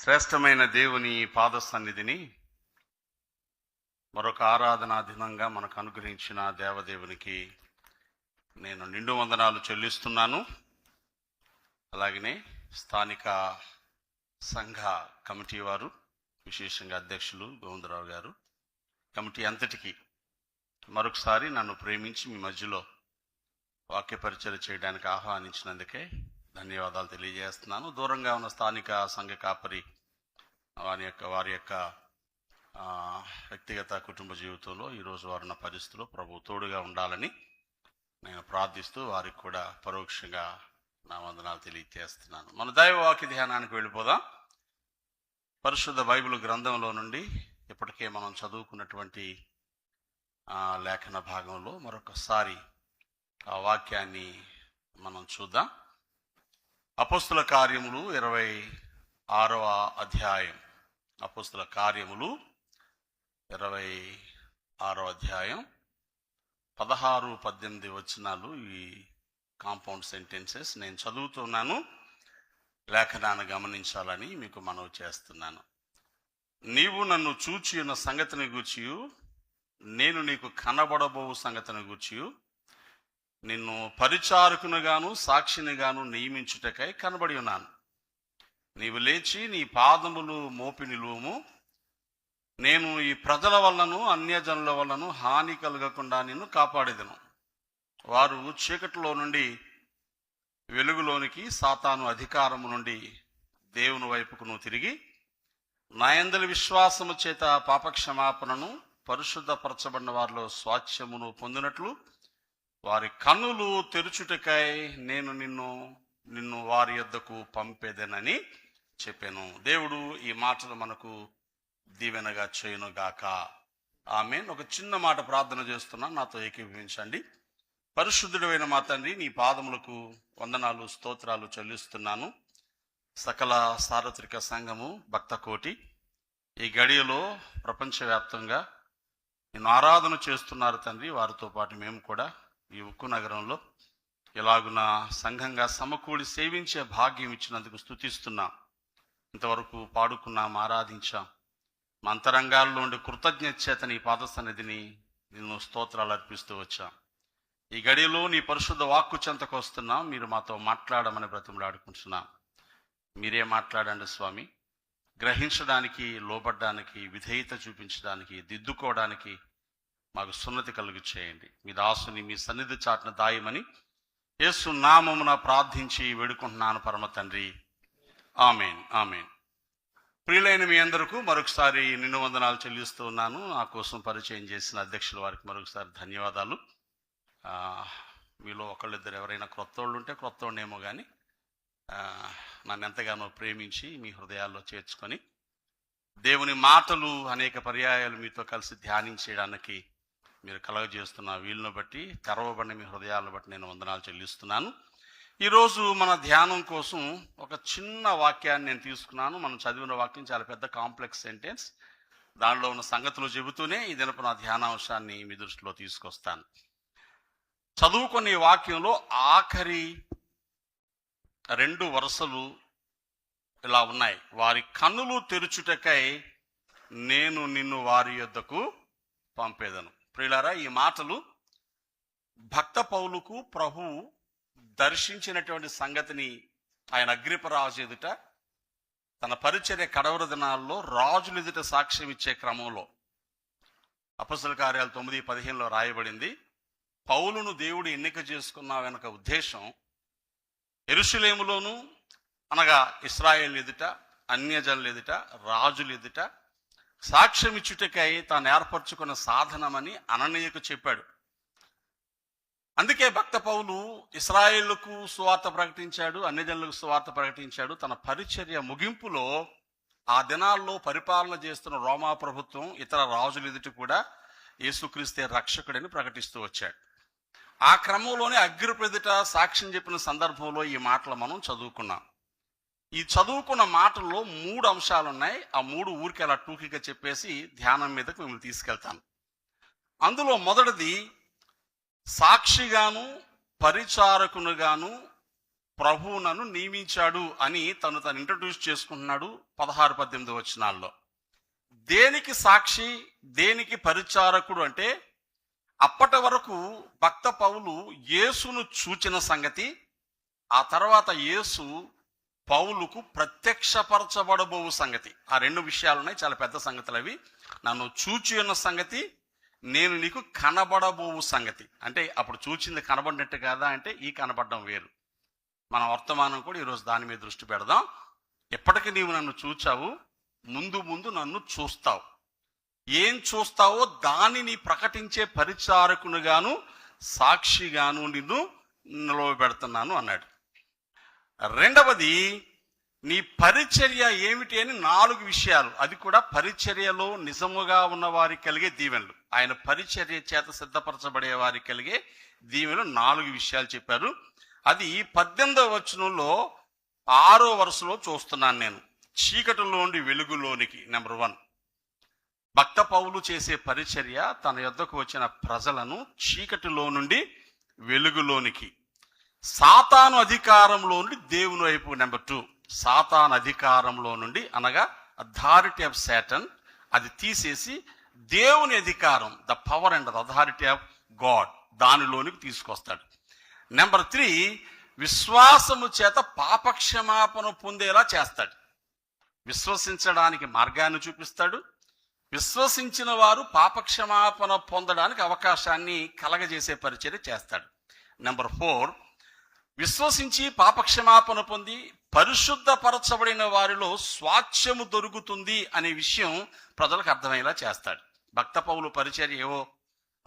శ్రేష్టమైన దేవుని పాద సన్నిధిని మరొక ఆరాధనా దినంగా మనకు అనుగ్రహించిన దేవదేవునికి నేను నిండు వందనాలు చెల్లిస్తున్నాను. అలాగనే స్థానిక సంఘ కమిటీ వారు, విశేషంగా అధ్యక్షులు గోవిందరావు గారు, కమిటీ అంతటికి మరొకసారి నన్ను ప్రేమించి మీ మధ్యలో వాక్య పరిచయం చేయడానికి ఆహ్వానించినందుకే ధన్యవాదాలు తెలియజేస్తున్నాను. దూరంగా ఉన్న స్థానిక సంఘ కాపరి వారి యొక్క వ్యక్తిగత కుటుంబ జీవితంలో ఈరోజు వారున్న పరిస్థితుల్లో ప్రభు తోడుగా ఉండాలని నేను ప్రార్థిస్తూ వారికి కూడా పరోక్షంగా నా వందనాలు తెలియజేస్తున్నాను. మన దైవ వాక్య ధ్యానానికి వెళ్ళిపోదాం. పరిశుద్ధ బైబిల్ గ్రంథంలో నుండి ఇప్పటికే మనం చదువుకున్నటువంటి లేఖన భాగంలో మరొకసారి ఆ వాక్యాన్ని మనం చూద్దాం. అపోస్తుల కార్యములు 26వ అధ్యాయం. అపోస్తుల కార్యములు 26వ అధ్యాయం 16-18 వచనాలు ఈ కాంపౌండ్ సెంటెన్సెస్ నేను చదువుతున్నాను. లేఖనాన్ని గమనించాలని మీకు మనవి చేస్తున్నాను. నీవు నన్ను చూచి ఉన్న సంగతిని గూర్చియు నేను నీకు కనబడబో సంగతిని గూర్చియు నిన్ను పరిచారకునిగాను సాక్షినిగాను నియమించుటకై కనబడి ఉన్నాను. నీవు లేచి నీ పాదములు మోపి నిలువుము. నేను ఈ ప్రజల వల్లను అన్యజనుల వల్లను హాని కలగకుండా నిన్ను కాపాడేదను. వారు చీకటిలో నుండి వెలుగులోనికి, సాతాను అధికారము నుండి దేవుని వైపుకు తిరిగి నా యందలి విశ్వాసము చేత పాపక్షమాపణను, పరిశుద్ధపరచబడిన వారిలో స్వాస్థ్యమును పొందినట్లు వారి కన్నులు తెరుచుటకై నేను నిన్ను వారి యొద్దకు పంపేదనని చెప్పాను. దేవుడు ఈ మాటలు మనకు దీవెనగా చేయునుగాక. ఆమేన్. ఒక చిన్న మాట ప్రార్థన చేస్తున్నా, నాతో ఏకీభవించండి. పరిశుద్ధుడైన మా తండ్రి, నీ పాదములకు వందనాలు స్తోత్రాలు చెల్లిస్తున్నాను. సకల సార్వత్రిక సంఘము, భక్త కోటి ఈ గడియలో ప్రపంచవ్యాప్తంగా నిన్ను ఆరాధన చేస్తున్నారు తండ్రి. వారితో పాటు మేము కూడా ఈ ఉక్కు నగరంలో ఇలాగున సంఘంగా సమకూడి సేవించే భాగ్యం ఇచ్చినందుకు స్తుతిస్తున్నాం. ఇంతవరకు పాడుకున్నాం, ఆరాధించాం. మా అంతరంగాల్లో ఉండి కృతజ్ఞత చేత నీ పాద సన్నిధిని నిన్ను స్తోత్రాలు అర్పిస్తూ వచ్చాం. ఈ గడిలో నీ పరిశుద్ధ వాక్కు చెంతకు వస్తున్నాం. మీరు మాతో మాట్లాడమని బ్రతిమలాడుకుంటున్నాం. మీరే మాట్లాడండి స్వామి. గ్రహించడానికి, లోబడ్డానికి, విధేయత చూపించడానికి, దిద్దుకోవడానికి మాకు సున్నతి కలుగు చేయండి. మీ దాసుని మీ సన్నిధి చాటున దాయమని యేసు నామమున ప్రార్థించి వేడుకుంటున్నాను పరమ తండ్రి. ఆమేన్, ఆమేన్. ప్రియులైన మీ అందరికీ మరొకసారి నిన్ను వందనాలు చెల్లిస్తూ ఉన్నాను. నా కోసం పరిచయం చేసిన అధ్యక్షుల వారికి మరొకసారి ధన్యవాదాలు. మీలో ఒకళ్ళిద్దరు ఎవరైనా క్రొత్త వాళ్ళు ఉంటే క్రొత్త వాళ్ళేమో కానీ నన్ను ఎంతగానో ప్రేమించి మీ హృదయాల్లో చేర్చుకొని దేవుని మాటలు అనేక పర్యాయాలు మీతో కలిసి ధ్యానించడానికి మీరు కలగజేస్తున్న వీలును బట్టి, తెరవబడిన మీ హృదయాలను బట్టి నేను వందనాలు చెల్లిస్తున్నాను. ఈరోజు మన ధ్యానం కోసం ఒక చిన్న వాక్యాన్ని నేను తీసుకున్నాను. మనం చదివిన వాక్యం చాలా పెద్ద కాంప్లెక్స్ సెంటెన్స్. దానిలో ఉన్న సంగతులు చెబుతూనే ఈ దినపు నా ధ్యానాంశాన్ని మీ దృష్టిలో తీసుకొస్తాను. చదువుకునే వాక్యంలో ఆఖరి 2 వరుసలు ఇలా ఉన్నాయి. వారి కన్నులు తెరుచుటకై నేను నిన్ను వారి యొద్దకు పంపేదను. ప్రియులారా, ఈ మాటలు భక్త పౌలుకు ప్రభువు దర్శించినటువంటి సంగతిని ఆయన అగ్రిపరాజు ఎదుట తన పరిచర్య కడవర దినాల్లో రాజులు ఎదుట సాక్ష్యం ఇచ్చే క్రమంలో అపొస్తలుల కార్యాలు 9:15 రాయబడింది. పౌలును దేవుడు ఎన్నిక చేసుకున్న వెనక ఉద్దేశం యెరూషలేములోను అనగా ఇశ్రాయేలు ఎదుట, అన్యజనుల ఎదుట, రాజుల ఎదుట సాక్ష్యం ఇచ్చుటకై తాను ఏర్పరచుకున్న సాధనమని అననీయకు చెప్పాడు. అందుకే భక్త పౌలు ఇశ్రాయేలుకు సువార్త ప్రకటించాడు, అన్యజనులకు సువార్త ప్రకటించాడు. తన పరిచర్య ముగింపులో ఆ దినాల్లో పరిపాలన చేస్తున్న రోమా ప్రభుత్వం ఇతర రాజుల ఎదుట కూడా యేసుక్రీస్తే రక్షకుడని ప్రకటిస్తూ వచ్చాడు. ఆ క్రమంలోనే అగ్రిప్ప ఎదుట సాక్ష్యం చెప్పిన సందర్భంలో ఈ మాటలు మనం చదువుకున్నాం. ఈ చదువుకున్న మాటల్లో 3 అంశాలు ఉన్నాయి. ఆ 3 ఊరికి అలా టూకీగా చెప్పేసి ధ్యానం మీదకు మిమ్మల్ని తీసుకెళ్తాను. అందులో మొదటిది, సాక్షిగాను పరిచారకునుగాను ప్రభువు నన్ను నియమించాడు అని తను ఇంట్రడ్యూస్ చేసుకుంటున్నాడు 16-18 వచనాల్లో. దేనికి సాక్షి, దేనికి పరిచారకుడు అంటే, అప్పటి వరకు భక్త పౌలు యేసును చూచిన సంగతి, ఆ తర్వాత యేసు పౌలుకు ప్రత్యక్షపరచబడబో సంగతి. ఆ రెండు విషయాలు ఉన్నాయి, చాలా పెద్ద సంగతులు అవి. నన్ను చూచి ఉన్న సంగతి, నేను నీకు కనబడబోవు సంగతి. అంటే అప్పుడు చూచింది కనబడినట్టు కాదా అంటే, ఈ కనబడడం వేరు. మన వర్తమానం కూడా ఈరోజు దాని మీద దృష్టి పెడదాం. ఎప్పటికీ నీవు నన్ను చూచావు, ముందు ముందు నన్ను చూస్తావు. ఏం చూస్తావో దానిని ప్రకటించే పరిచారకునిగాను సాక్షిగాను నిన్ను నిలవబెడుతున్నాను అన్నాడు. రెండవది, నీ పరిచర్య ఏమిటి అని 4 విషయాలు. అది కూడా పరిచర్యలో నిజముగా ఉన్న వారికి కలిగే దీవెనలు, ఆయన పరిచర్య చేత సిద్ధపరచబడే వారికి కలిగే దీవెనలు 4 విషయాలు చెప్పారు. అది 18వ వచనంలో 6వ వరుసలో చూస్తున్నాను నేను. చీకటిలోండి వెలుగులోనికి. నెంబర్ 1, భక్త పౌలు చేసే పరిచర్య తన యొద్దకు వచ్చిన ప్రజలను చీకటిలో నుండి వెలుగులోనికి, సాతాను అధికారంలో నుండి దేవుని వైపు. నెంబర్ 2, సాతాను అధికారంలో నుండి అనగా అథారిటీ ఆఫ్ సాటన్, అది తీసేసి దేవుని అధికారం, the power and the authority of God, దానిలోనికి తీసుకొస్తాడు. నెంబర్ 3, విశ్వాసము చేత పాపక్షమాపణ పొందేలా చేస్తాడు. విశ్వసించడానికి మార్గాన్ని చూపిస్తాడు. విశ్వసించిన వారు పాపక్షమాపణ పొందడానికి అవకాశాన్ని కలగజేసే పరిచర్య చేస్తాడు. నెంబర్ 4, విశ్వసించి పాపక్షమాపణ పొంది పరిశుద్ధపరచబడిన వారిలో స్వాచ్ఛము దొరుకుతుంది అనే విషయం ప్రజలకు అర్థమయ్యేలా చేస్తాడు. భక్త పౌలు పరిచర్య ఏవో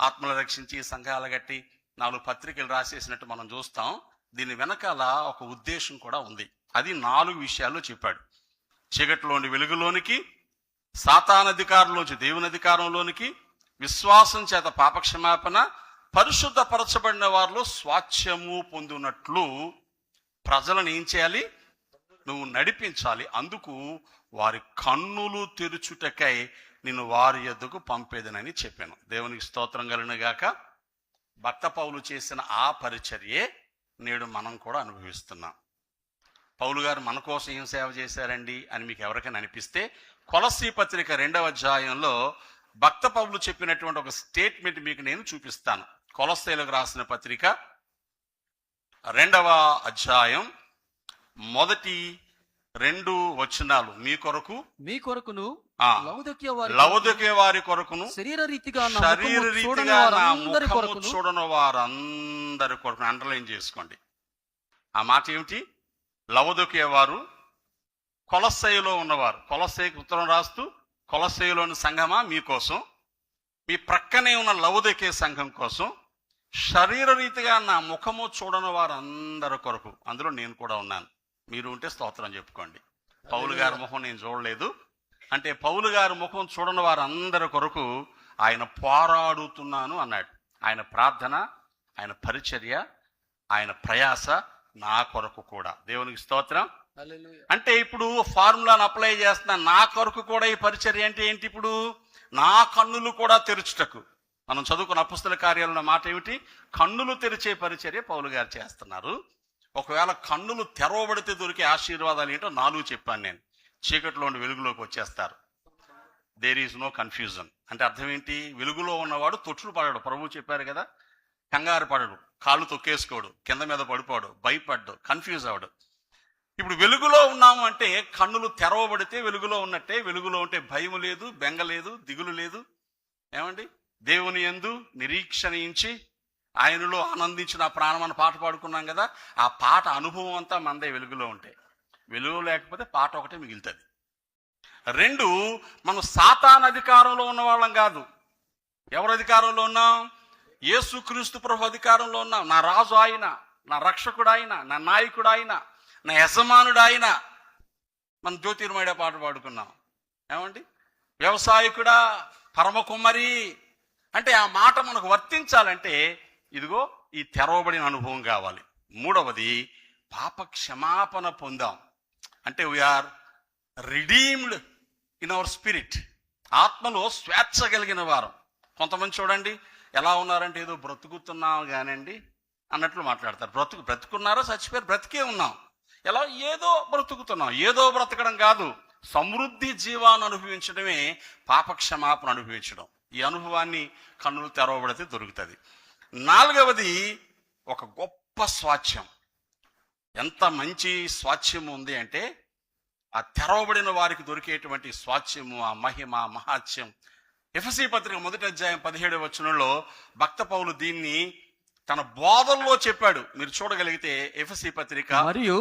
ఆత్మలు రక్షించి సంఘాలు కట్టి 4 పత్రికలు రాసేసినట్టు మనం చూస్తాం. దీని వెనకాల ఒక ఉద్దేశం కూడా ఉంది. అది 4 విషయాల్లో చెప్పాడు. చీకటిలోని వెలుగులోనికి, సాతాను అధికారంలోంచి దేవుని అధికారంలోనికి, విశ్వాసం చేత పాపక్షమాపణ, పరిశుద్ధపరచబడిన వారిలో స్వాచ్ఛము పొందినట్లు ప్రజలను ఏం చేయాలి? నువ్వు నడిపించాలి. అందుకు వారి కన్నులు తెరుచుటకై నిన్ను వారి యొద్దకు పంపేదనని చెప్పాను. దేవునికి స్తోత్రం కలుగును గాక. భక్త పౌలు చేసిన ఆ పరిచర్యే నేడు మనం కూడా అనుభవిస్తున్నాం. పౌలు గారు మన కోసం ఏం సేవ చేశారండి అని మీకు ఎవరికైనా అనిపిస్తే, కొలస్సీ పత్రిక 2వ అధ్యాయంలో భక్త పౌలు చెప్పినటువంటి ఒక స్టేట్మెంట్ మీకు నేను చూపిస్తాను. కొలస్సీలకు రాసిన పత్రిక 2వ అధ్యాయం మొదటి 2 వచనాలు. మీ కొరకును లవొదికయ వారి కొరకును శరీరరీతిగా చూడని వారందరి కొరకు. అండర్లైన్ చేసుకోండి ఆ మాట ఏమిటి? లవొదికయ వారు, కొలస్సీలో ఉన్నవారు. కొలస్సీకి ఉత్తరం రాస్తూ, కొలస్సీలోని సంఘమా మీకోసం, మీ ప్రక్కనే ఉన్న లవొదికయ సంఘం కోసం, శరీరరీతిగా నా ముఖము చూడని వారందరి కొరకు. అందులో నేను కూడా ఉన్నాను. మీరు ఉంటే స్తోత్రం చెప్పుకోండి. పౌలు గారి ముఖం నేను చూడలేదు అంటే, పౌలు గారి ముఖం చూడని వారందరి కొరకు ఆయన పోరాడుతున్నాను అన్నాడు. ఆయన ప్రార్థన, ఆయన పరిచర్య, ఆయన ప్రయాస నా కొరకు కూడా. దేవునికి స్తోత్రం. అంటే ఇప్పుడు ఫార్ములాను అప్లై చేస్తున్నా. నా కొరకు కూడా ఈ పరిచర్య అంటే ఏంటి? ఇప్పుడు నా కన్నులు కూడా తెరుచుటకు. మనం చదువుకున్న అపొస్తలుల కార్యాలన్న మాట ఏమిటి? కన్నులు తెరిచే పరిచర్య పౌలు గారు చేస్తున్నారు. ఒకవేళ కన్నులు తెరవబడితే దొరికే ఆశీర్వాదాలు ఏంటో 4 చెప్పాను నేను. చీకటిలోని వెలుగులోకి వచ్చేస్తారు. There is no confusion. అంటే అర్థం ఏంటి? వెలుగులో ఉన్నవాడు తొట్టులు పడడు. ప్రభువు చెప్పారు కదా, కంగారు పడడు, కాళ్ళు తొక్కేసుకోడు, కింద మీద పడిపోడు, భయపడ్డు, కన్ఫ్యూజ్ అవడు. ఇప్పుడు వెలుగులో ఉన్నాము అంటే కన్నులు తెరవబడితే వెలుగులో ఉన్నట్టే. వెలుగులో ఉంటే భయం లేదు, బెంగ లేదు, దిగులు లేదు. ఏమండి? దేవుని యందు నిరీక్షణించి ఆయనలో ఆనందించిన ప్రాణం అని పాట పాడుకున్నాం కదా, ఆ పాట అనుభవం అంతా మనదే వెలుగులో ఉంటే. వెలుగు లేకపోతే పాట ఒకటే మిగులుతుంది. 2, మనం సాతాను అధికారంలో ఉన్న వాళ్ళం కాదు. ఎవరు అధికారంలో ఉన్నాం? యేసుక్రీస్తు ప్రభు అధికారంలో ఉన్నాం. నా రాజు ఆయన, నా రక్షకుడు ఆయన, నా నాయకుడు ఆయన, నా యజమానుడు ఆయన. మనం జ్యోతిర్మయ పాట పాడుకున్నాం. ఏమండి? వ్యవసాయకుడా, పరమ కుమ్మరి అంటే ఆ మాట మనకు వర్తించాలంటే ఇదిగో ఈ తెరవబడిన అనుభవం కావాలి. 3వది, పాప క్షమాపణ పొందాం అంటే we are redeemed in our spirit. ఆత్మలో స్వేచ్ఛ కలిగిన వారం. కొంతమంది చూడండి ఎలా ఉన్నారంటే, ఏదో బ్రతుకుతున్నాం కానండి, అన్నట్లు మాట్లాడతారు. బ్రతుకున్నారా, చచ్చిపోయారు, బ్రతికే ఉన్నాం. ఎలా? ఏదో బ్రతుకుతున్నాం. ఏదో బ్రతకడం కాదు, సమృద్ధి జీవాన్ని అనుభవించడమే పాపక్షమాపణ అనుభవించడం. ఈ అనుభవాన్ని కన్నులు తెరవబడితే దొరుకుతుంది. 4వది ఒక గొప్ప స్వాస్థ్యం. ఎంత మంచి స్వాస్థ్యం ఉంది అంటే, ఆ తెరవబడిన వారికి దొరికేటువంటి స్వాస్థ్యము, ఆ మహిమ, మహాత్యం. ఎఫెసీ పత్రిక 1వ అధ్యాయం 17వ వచనంలో భక్త పౌలు దీన్ని తన బోధల్లో చెప్పాడు. మీరు చూడగలిగితే ఎఫెసీ పత్రిక. మరియు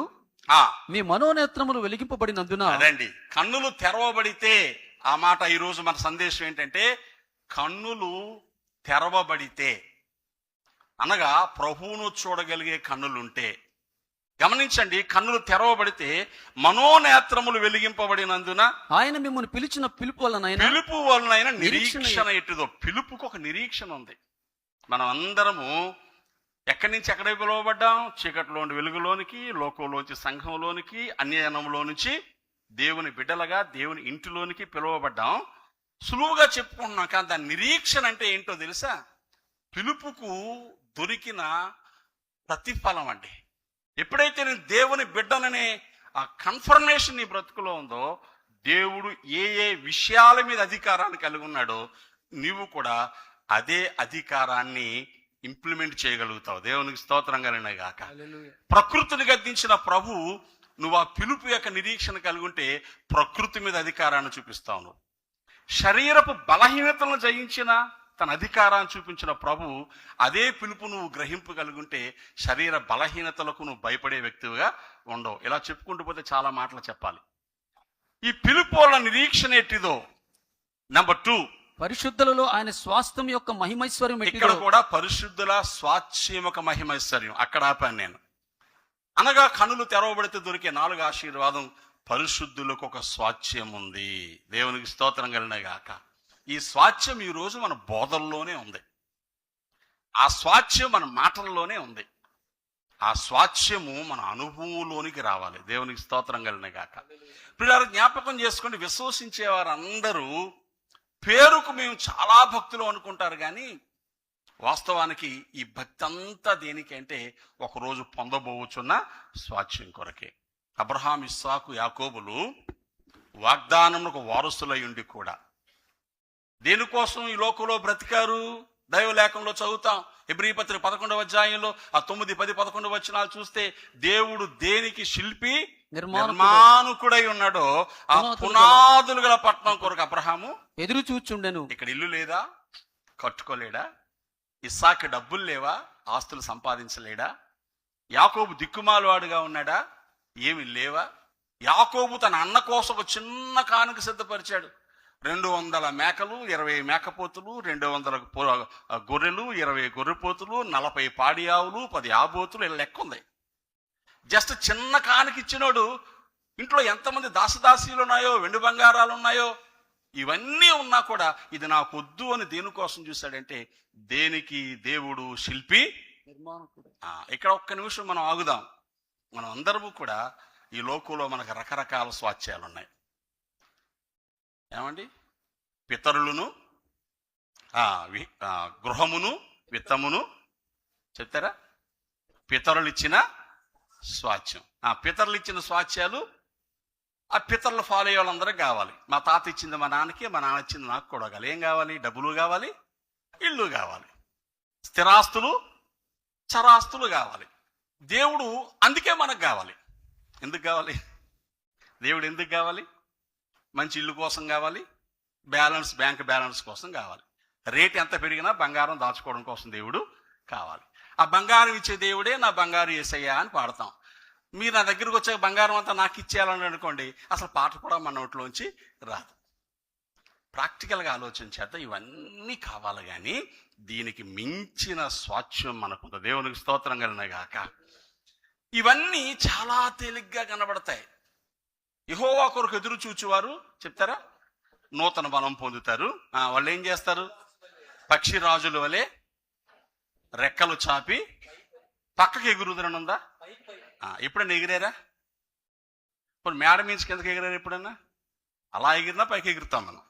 మీ మనోనేత్రములు వెలిగింపబడినందున. అదండి, కన్నులు తెరవబడితే. ఆ మాట ఈరోజు మన సందేశం ఏంటంటే, కన్నులు తెరవబడితే అనగా ప్రభువును చూడగలిగే కన్నులుంటే. గమనించండి, కన్నులు తెరవబడితే మనోనేత్రములు వెలిగింపబడినందున ఆయన మిమ్మల్ని పిలిచిన పిలుపు వలనైనా నిరీక్షణ ఎట్టుదో. పిలుపుకు ఒక నిరీక్షణ ఉంది. మనం అందరము ఎక్కడి నుంచి ఎక్కడికి పిలువబడ్డాం? చీకటిలోని వెలుగులోనికి, లోకంలోంచి సంఘంలోనికి, అన్యజనంలో నుంచి దేవుని బిడ్డలుగా దేవుని ఇంటిలోనికి పిలువబడ్డాం. సులువుగా చెప్పుకుంటున్నాం, కానీ దాని నిరీక్షణ అంటే ఏంటో తెలుసా? పిలుపుకు దొరికిన ప్రతిఫలం అండి. ఎప్పుడైతే నేను దేవుని బిడ్డననే ఆ కన్ఫర్మేషన్ నీ బ్రతుకులో ఉందో, దేవుడు ఏ ఏ విషయాల మీద అధికారాన్ని కలిగి ఉన్నాడో నీవు కూడా అదే అధికారాన్ని ఇంప్లిమెంట్ చేయగలుగుతావు. దేవునికి స్తోత్రం కలిగిన గాక. ప్రకృతిని గద్దించిన ప్రభు, నువ్వు ఆ పిలుపు యొక్క నిరీక్షణ కలిగి ఉంటే ప్రకృతి మీద అధికారాన్ని చూపిస్తావు. నువ్వు శరీరపు బలహీనతలను జయించిన తన అధికారాన్ని చూపించిన ప్రభు, అదే పిలుపు నువ్వు గ్రహింపగలుగుంటే శరీర బలహీనతలకు నువ్వు భయపడే వ్యక్తిగా ఉండవు. ఇలా చెప్పుకుంటూ పోతే చాలా మాటలు చెప్పాలి. ఈ పిలుపు వల్ల నిరీక్షణ ఎట్టిదో. నెంబర్ 2, పరిశుద్ధులలో ఆయన స్వాస్థ్యం యొక్క మహిమైశ్వర్యం. ఇక్కడ కూడా పరిశుద్ధుల స్వాస్థ్యం యొక్క మహిమైశ్వర్యం. అక్కడ ఆపాను నేను. అనగా కన్నులు తెరవబడితే దొరికే 4వ ఆశీర్వాదం, పరిశుద్ధులకు ఒక స్వాస్థ్యం ఉంది. దేవునికి స్తోత్రం కలిగిన గాక. ఈ స్వాస్థ్యం ఈరోజు మన బోధల్లోనే ఉంది. ఆ స్వాస్థ్యం మన మాటల్లోనే ఉంది. ఆ స్వాస్థ్యము మన అనుభవంలోనికి రావాలి. దేవునికి స్తోత్రం కలిగిన గాక. పిల్లలు జ్ఞాపకం చేసుకోండి, విశ్వసించే వారందరూ పేరుకు మేము చాలా భక్తులు అనుకుంటారు, కానీ వాస్తవానికి ఈ భక్తి అంతా దేనికంటే ఒకరోజు పొందబోచున్న స్వాస్థ్యం కొరకే. అబ్రహాం, ఇస్సాకు, యాకోబులు వాగ్దానములకు వారసులై ఉండి కూడా దేనికోసం ఈ లోకంలో బ్రతికారు? దైవలేఖంలో చదువుతాం. హెబ్రీ పత్రిక 11వ అధ్యాయంలో ఆ 9, 10, 11 వచనాలు చూస్తే, దేవుడు దేనికి శిల్పి నిర్మాణకుడై ఉన్నాడో ఆ పునాదులు గల పట్టణం కొరకు అబ్రహాము ఎదురు చూచుండెను. ఇక్కడ ఇల్లు లేదా? కట్టుకోలేడా? ఇస్సాకు డబ్బులు లేవా? ఆస్తులు సంపాదించలేడా? యాకోబు దిక్కుమాలవాడుగా ఉన్నాడా? ఏమి లేవా? యాకోబు తన అన్న కోసం ఒక చిన్న కానుక సిద్ధపరిచాడు. 200 మేకలు, 20 మేకపోతులు, 200 గొర్రెలు, 20 గొర్రెపోతులు, 40 పాడి ఆవులు, 10 ఆబోతులు, ఇలా లెక్క ఉంది. జస్ట్ చిన్న కానుక ఇచ్చినోడు ఇంట్లో ఎంతమంది దాసదాసీలు ఉన్నాయో, వెండి బంగారాలు ఉన్నాయో, ఇవన్నీ ఉన్నా కూడా ఇది నాకు వద్దు అని దేనికోసం చూశాడంటే, దేనికి దేవుడు శిల్పి నిర్మాణకుడు. ఇక్కడ ఒక్క నిమిషం మనం ఆగుదాం. మనం అందరము కూడా ఈ లోకంలో మనకు రకరకాల స్వాస్థ్యాలు ఉన్నాయి. ఏమండి? పితరులను, గృహమును, విత్తమును చెప్తారా? పితరులు ఇచ్చిన స్వాస్థ్యం. పితరులు ఇచ్చిన స్వాస్థ్యాలు ఆ పితరులు ఫాలో అయ్యే వాళ్ళందరికీ కావాలి. మా తాత ఇచ్చింది మా నాన్నకి, మా నాన్న ఇచ్చింది నాకు కూడా కావాలి. ఏం కావాలి? డబ్బులు కావాలి, ఇల్లు కావాలి, స్థిరాస్తులు, చరాస్తులు కావాలి. దేవుడు అందుకే మనకు కావాలి. ఎందుకు కావాలి? దేవుడు ఎందుకు కావాలి? మంచి ఇల్లు కోసం కావాలి, బ్యాంక్ బ్యాలెన్స్ కోసం కావాలి. రేట్ ఎంత పెరిగినా బంగారం దాచుకోవడం కోసం దేవుడు కావాలి. ఆ బంగారం ఇచ్చే దేవుడే నా బంగారు యేసయ్యా అని పాడతాం. మీరు నా దగ్గరకు వచ్చే బంగారం అంతా నాకు ఇచ్చేయాలని అనుకోండి, అసలు పాట కూడా మన నోట్లోంచి రాదు. ప్రాక్టికల్గా ఆలోచించేద్దాం. ఇవన్నీ కావాలి, కానీ దీనికి మించిన స్వాస్థ్యం మనకుంది. దేవునికి స్తోత్రం కలిగిన గాక. ఇవన్నీ చాలా తేలిగ్గా కనబడతాయి. యెహోవా కొరకు ఎదురు చూచువారు చెప్తారా? నూతన బలం పొందుతారు. వాళ్ళు ఏం చేస్తారు? పక్షిరాజుల వలె రెక్కలు చాపి పక్కకి ఎగురుదరనుందా? ఎప్పుడైనా ఎగిరారా? ఇప్పుడు మేడ మీన్స్ కిందకి ఎగిరారు ఎప్పుడన్నా? అలా ఎగిరినా పైకి ఎగురుతాం మనం.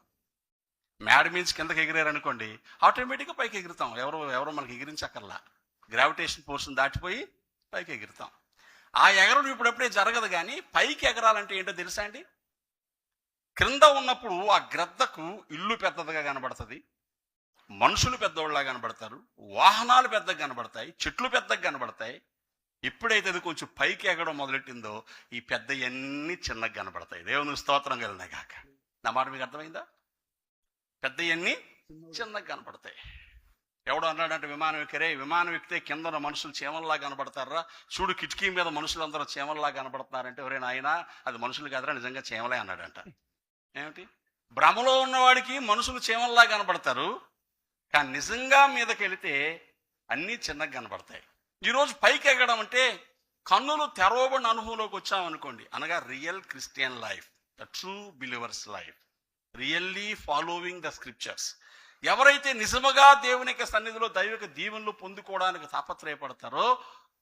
మేడ మీన్స్ కిందకి ఎగిరారు అనుకోండి, ఆటోమేటిక్గా పైకి ఎగురుతాం. ఎవరో మనకి ఎగిరించక్కర్లా. గ్రావిటేషన్ ఫోర్స్ని దాటిపోయి పైకి ఎగురుతాం. ఆ ఎగరడం ఇప్పుడప్పుడే జరగదు, కానీ పైకి ఎగరాలంటే ఏంటో తెలుసా అండి? క్రింద ఉన్నప్పుడు ఆ గ్రద్దకు ఇల్లు పెద్దదిగా కనబడుతుంది, మనుషులు పెద్దోళ్ళలా కనబడతారు, వాహనాలు పెద్దగా కనబడతాయి, చెట్లు పెద్దగా కనబడతాయి. ఎప్పుడైతే అది కొంచెం పైకి ఎగడం మొదలెట్టిందో ఈ పెద్దవన్నీ చిన్నగా కనబడతాయి. దేవుని స్తోత్రం కలిగినాయి కాక. నా మాట మీకు అర్థమైందా? పెద్దవన్నీ చిన్నగా కనబడతాయి. ఎవడో అన్నాడంటే విమానం ఎక్కితే కింద ఉన్న మనుషులు చీమల్లా కనబడతారా, చూడు కిటికీ మీద మనుషులందరూ చీమల్లా కనబడుతున్నారంటే, ఎవరే నాయనా అది మనుషులు కాదురా, నిజంగా చీమలే అన్నాడంట. ఏమిటి? భ్రమలో ఉన్నవాడికి మనుషులు చీమల్లా కనబడతారు, కానీ నిజంగా మీదకి వెళితే అన్నీ చిన్నగా కనబడతాయి. ఈరోజు పైకి ఎగడం అంటే కన్నులు తెరవబడిన అనుభవంలోకి వచ్చామనుకోండి, అనగా real Christian life, the true believers life, really following the scriptures. ఎవరైతే నిజముగా దేవుని యొక్క సన్నిధిలో దైవిక దీవెనలు పొందుకోవడానికి తాపత్రయపడతారో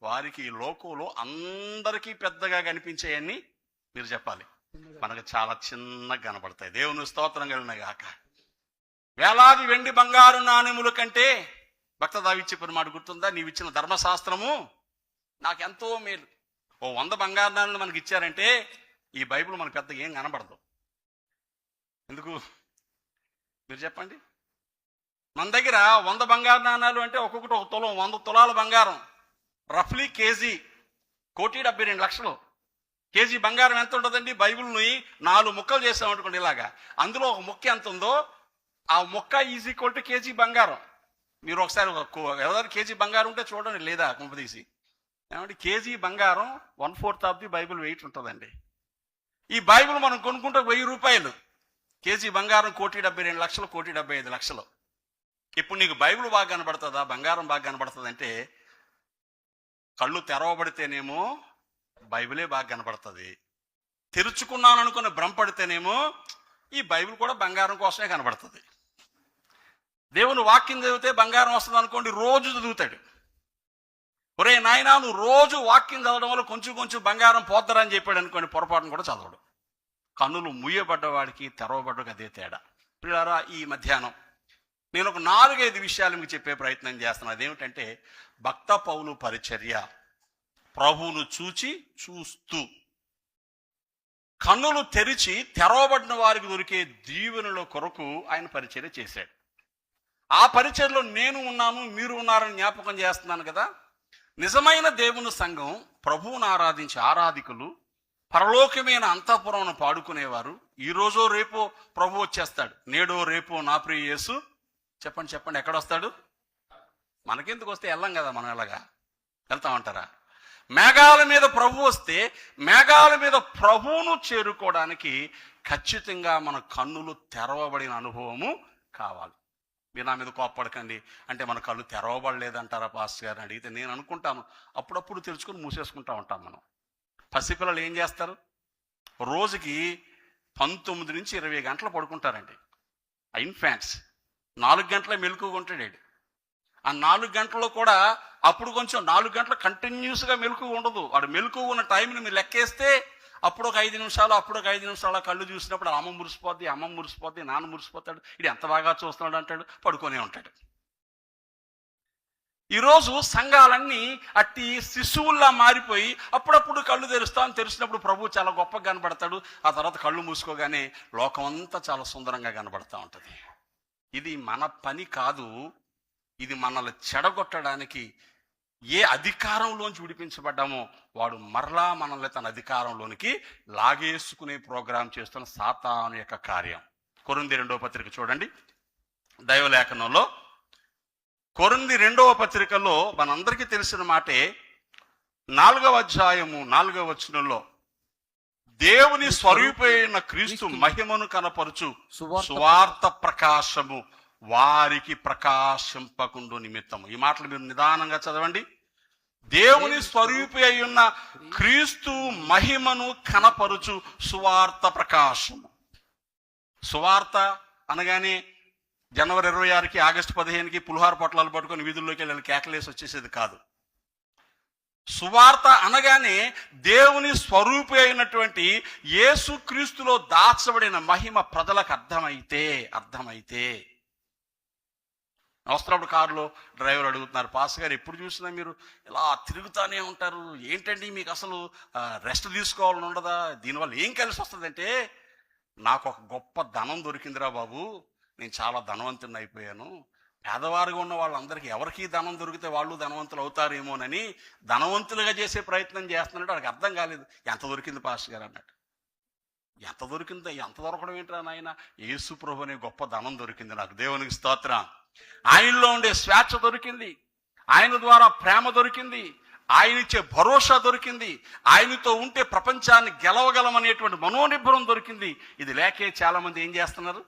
వారికి ఈ లోకంలో అందరికీ పెద్దగా కనిపించాయని మీరు చెప్పాలి, మనకు చాలా చిన్నగా కనబడతాయి. దేవుని స్తోత్రం కలిగిన గాక. వేలాది వెండి బంగారు నాణెముల కంటే భక్త దావీదు చెప్పిన మాట గుర్తుందా? నీవిచ్చిన ధర్మశాస్త్రము నాకెంతో మేలు. 100 బంగారు నాణెలు మనకి ఇచ్చారంటే ఈ బైబిల్ మనకు పెద్దగా ఏం కనబడదు. ఎందుకు మీరు చెప్పండి? మన దగ్గర 100 బంగారు నాణాలు అంటే ఒక్కొక్కటి 1 తులం, 100 తులాల బంగారం, రఫ్లీ కేజీ, 1,72,00,000. కేజీ బంగారం ఎంత ఉంటుందండి? బైబిల్ని 4 ముక్కలు చేసామనుకోండి ఇలాగా, అందులో ఒక ముక్క ఎంత ఉందో ఆ ముక్క ఈజ్ ఈక్వల్ టు కేజీ బంగారం. మీరు ఒకసారి ఎవరైనా కేజీ బంగారం ఉంటే చూడండి, లేదా కుంపదీసి. ఏమంటే కేజీ బంగారం 1/4 ఆఫ్ ది బైబిల్ వెయిట్ ఉంటుందండి. ఈ బైబిల్ మనం కొనుక్కుంటే 1000 రూపాయలు. కేజీ బంగారం 1,72,00,000, 1,75,00,000. ఇప్పుడు నీకు బైబిల్ బాగా కనబడుతుందా, బంగారం బాగా కనబడుతుంది అంటే, కళ్ళు తెరవబడితేనేమో బైబిలే బాగా కనబడుతుంది, తెరుచుకున్నాను అనుకుని భ్రమపడితేనేమో ఈ బైబిల్ కూడా బంగారం కోసమే కనబడుతుంది. దేవుని వాక్యం చదివితే బంగారం వస్తుంది అనుకోండి, రోజు చదువుతాడు. ఒరే నాయనా, నువ్వు రోజు వాక్యం చదవడం వల్ల కొంచెం కొంచెం బంగారం పోద్దరని చెప్పాడు అనుకోండి, పొరపాటును కూడా చదవడు. కన్నులు ముయ్యబడ్డవాడికి తెరవబడ్డకు అదే తేడా. పిల్లారా, ఈ మధ్యాహ్నం నేను ఒక 4-5 విషయాలు మీకు చెప్పే ప్రయత్నం చేస్తున్నాను. అదేమిటంటే, భక్త పౌలు పరిచర్య, ప్రభువును చూస్తూ కన్నులు తెరిచి తెరవబడిన వారికి దొరికే దీవెనల కొరకు ఆయన పరిచర్య చేశాడు. ఆ పరిచర్యలో నేను ఉన్నాను, మీరు ఉన్నారని జ్ఞాపకం చేస్తున్నాను కదా. నిజమైన దేవుని సంఘం, ప్రభువును ఆరాధించే ఆరాధికులు, పరలోకమైన అంతఃపురం పాడుకునేవారు. ఈరోజో రేపో ప్రభు వచ్చేస్తాడు. నేడో రేపో నా ప్రియ యేసు. చెప్పండి ఎక్కడొస్తాడు? మనకెందుకు వస్తే వెళ్ళం కదా, మనం ఎలాగా వెళ్తామంటారా? మేఘాల మీద ప్రభు వస్తే మేఘాల మీద ప్రభువును చేరుకోవడానికి ఖచ్చితంగా మన కన్నులు తెరవబడిన అనుభవము కావాలి. మీరు నా మీద కోప్పడకండి అంటే మన కళ్ళు తెరవబడలేదంటారా పాస్టర్ గారిని అడిగితే నేను అనుకుంటాను, అప్పుడప్పుడు తెలుసుకుని మూసేసుకుంటా ఉంటాం మనం. పసిపిల్లలు ఏం చేస్తారు? రోజుకి 19 నుంచి 20 గంటలు పడుకుంటారండి. ఇన్ఫాంట్స్ 4 గంటలే మెలకుగా ఉంటాడు. ఆ 4 గంటల్లో కూడా అప్పుడు కొంచెం 4 గంటలు కంటిన్యూస్గా మెలకుగా ఉండదు. వాడు మెలకుగా ఉన్న టైంని మీరు లెక్కేస్తే అప్పుడు ఒక 5 నిమిషాలు కళ్ళు చూసినప్పుడు అమ్మ మురిసిపోద్ది, నాన్న మురిసిపోతాడు, ఇది ఎంత బాగా చూస్తున్నాడు అంటాడు, పడుకొనే ఉంటాడు. ఈరోజు సంఘాలన్నీ అట్టి శిశువుల్లా మారిపోయి అప్పుడప్పుడు కళ్ళు తెరిచినప్పుడు ప్రభు చాలా గొప్పగా కనబడతాడు. ఆ తర్వాత కళ్ళు మూసుకోగానే లోకం అంతా చాలా సుందరంగా కనబడతా ఉంటుంది. ఇది మన పని కాదు. ఇది మనల్ని చెడగొట్టడానికి ఏ అధికారంలోంచి విడిపించబడ్డామో వాడు మరలా మనల్ని తన అధికారంలోనికి లాగేసుకునే ప్రోగ్రాం చేస్తున్న సాతాను యొక్క కార్యం. కొరింథీ 2వ పత్రిక చూడండి. దైవలేఖనంలో కొరింథీ 2వ పత్రికలో మనందరికీ తెలిసిన మాటే 4వ అధ్యాయము 4వ వచనంలో, దేవుని స్వరూపైన క్రీస్తు మహిమను కనపరుచు సువార్త ప్రకాశము వారికి ప్రకాశింపకుండు నిమిత్తము. ఈ మాటలు మీరు నిదానంగా చదవండి. దేవుని స్వరూపి అయి ఉన్న క్రీస్తు మహిమను కనపరుచు సువార్త ప్రకాశము. సువార్త అనగానే జనవరి 26కి ఆగస్టు 15కి పులిహార పొట్లాలు పట్టుకొని వీధుల్లోకి వెళ్ళి కేకలేసి వచ్చేసేది కాదు. సువార్త అనగానే దేవుని స్వరూపి అయినటువంటి యేసుక్రీస్తులో దాచబడిన మహిమ ప్రజలకు అర్థమైతే వస్తున్నప్పుడు కారులో డ్రైవర్ అడుగుతున్నారు, పాస్ గారు ఎప్పుడు చూసినా మీరు ఇలా తిరుగుతానే ఉంటారు, ఏంటండి మీకు అసలు రెస్ట్ తీసుకోవాలని ఉండదా? దీనివల్ల ఏం కలిసి వస్తుందంటే, నాకు ఒక గొప్ప ధనం దొరికిందిరా బాబు, నేను చాలా ధనవంతుని అయిపోయాను. పేదవారుగా ఉన్న వాళ్ళందరికీ ఎవరికి ధనం దొరికితే వాళ్ళు ధనవంతులు అవుతారేమోనని ధనవంతులుగా చేసే ప్రయత్నం చేస్తున్నాడు. వాడికి అర్థం కాలేదు. ఎంత దొరికింది పాస్టర్ గారు అన్నట్టు. ఎంత దొరికిందో, ఎంత దొరకడం ఏంట్రా నాయన? యేసు ప్రభు అనే గొప్ప ధనం దొరికింది నాకు. దేవునికి స్తోత్రం. ఆయనలో ఉండే స్వేచ్ఛ దొరికింది, ఆయన ద్వారా ప్రేమ దొరికింది, ఆయన ఇచ్చే భరోసా దొరికింది, ఆయనతో ఉంటే ప్రపంచాన్ని గెలవగలమనేటువంటి మనోనిబ్బరం దొరికింది. ఇది లేకే చాలా మంది ఏం చేస్తున్నారు?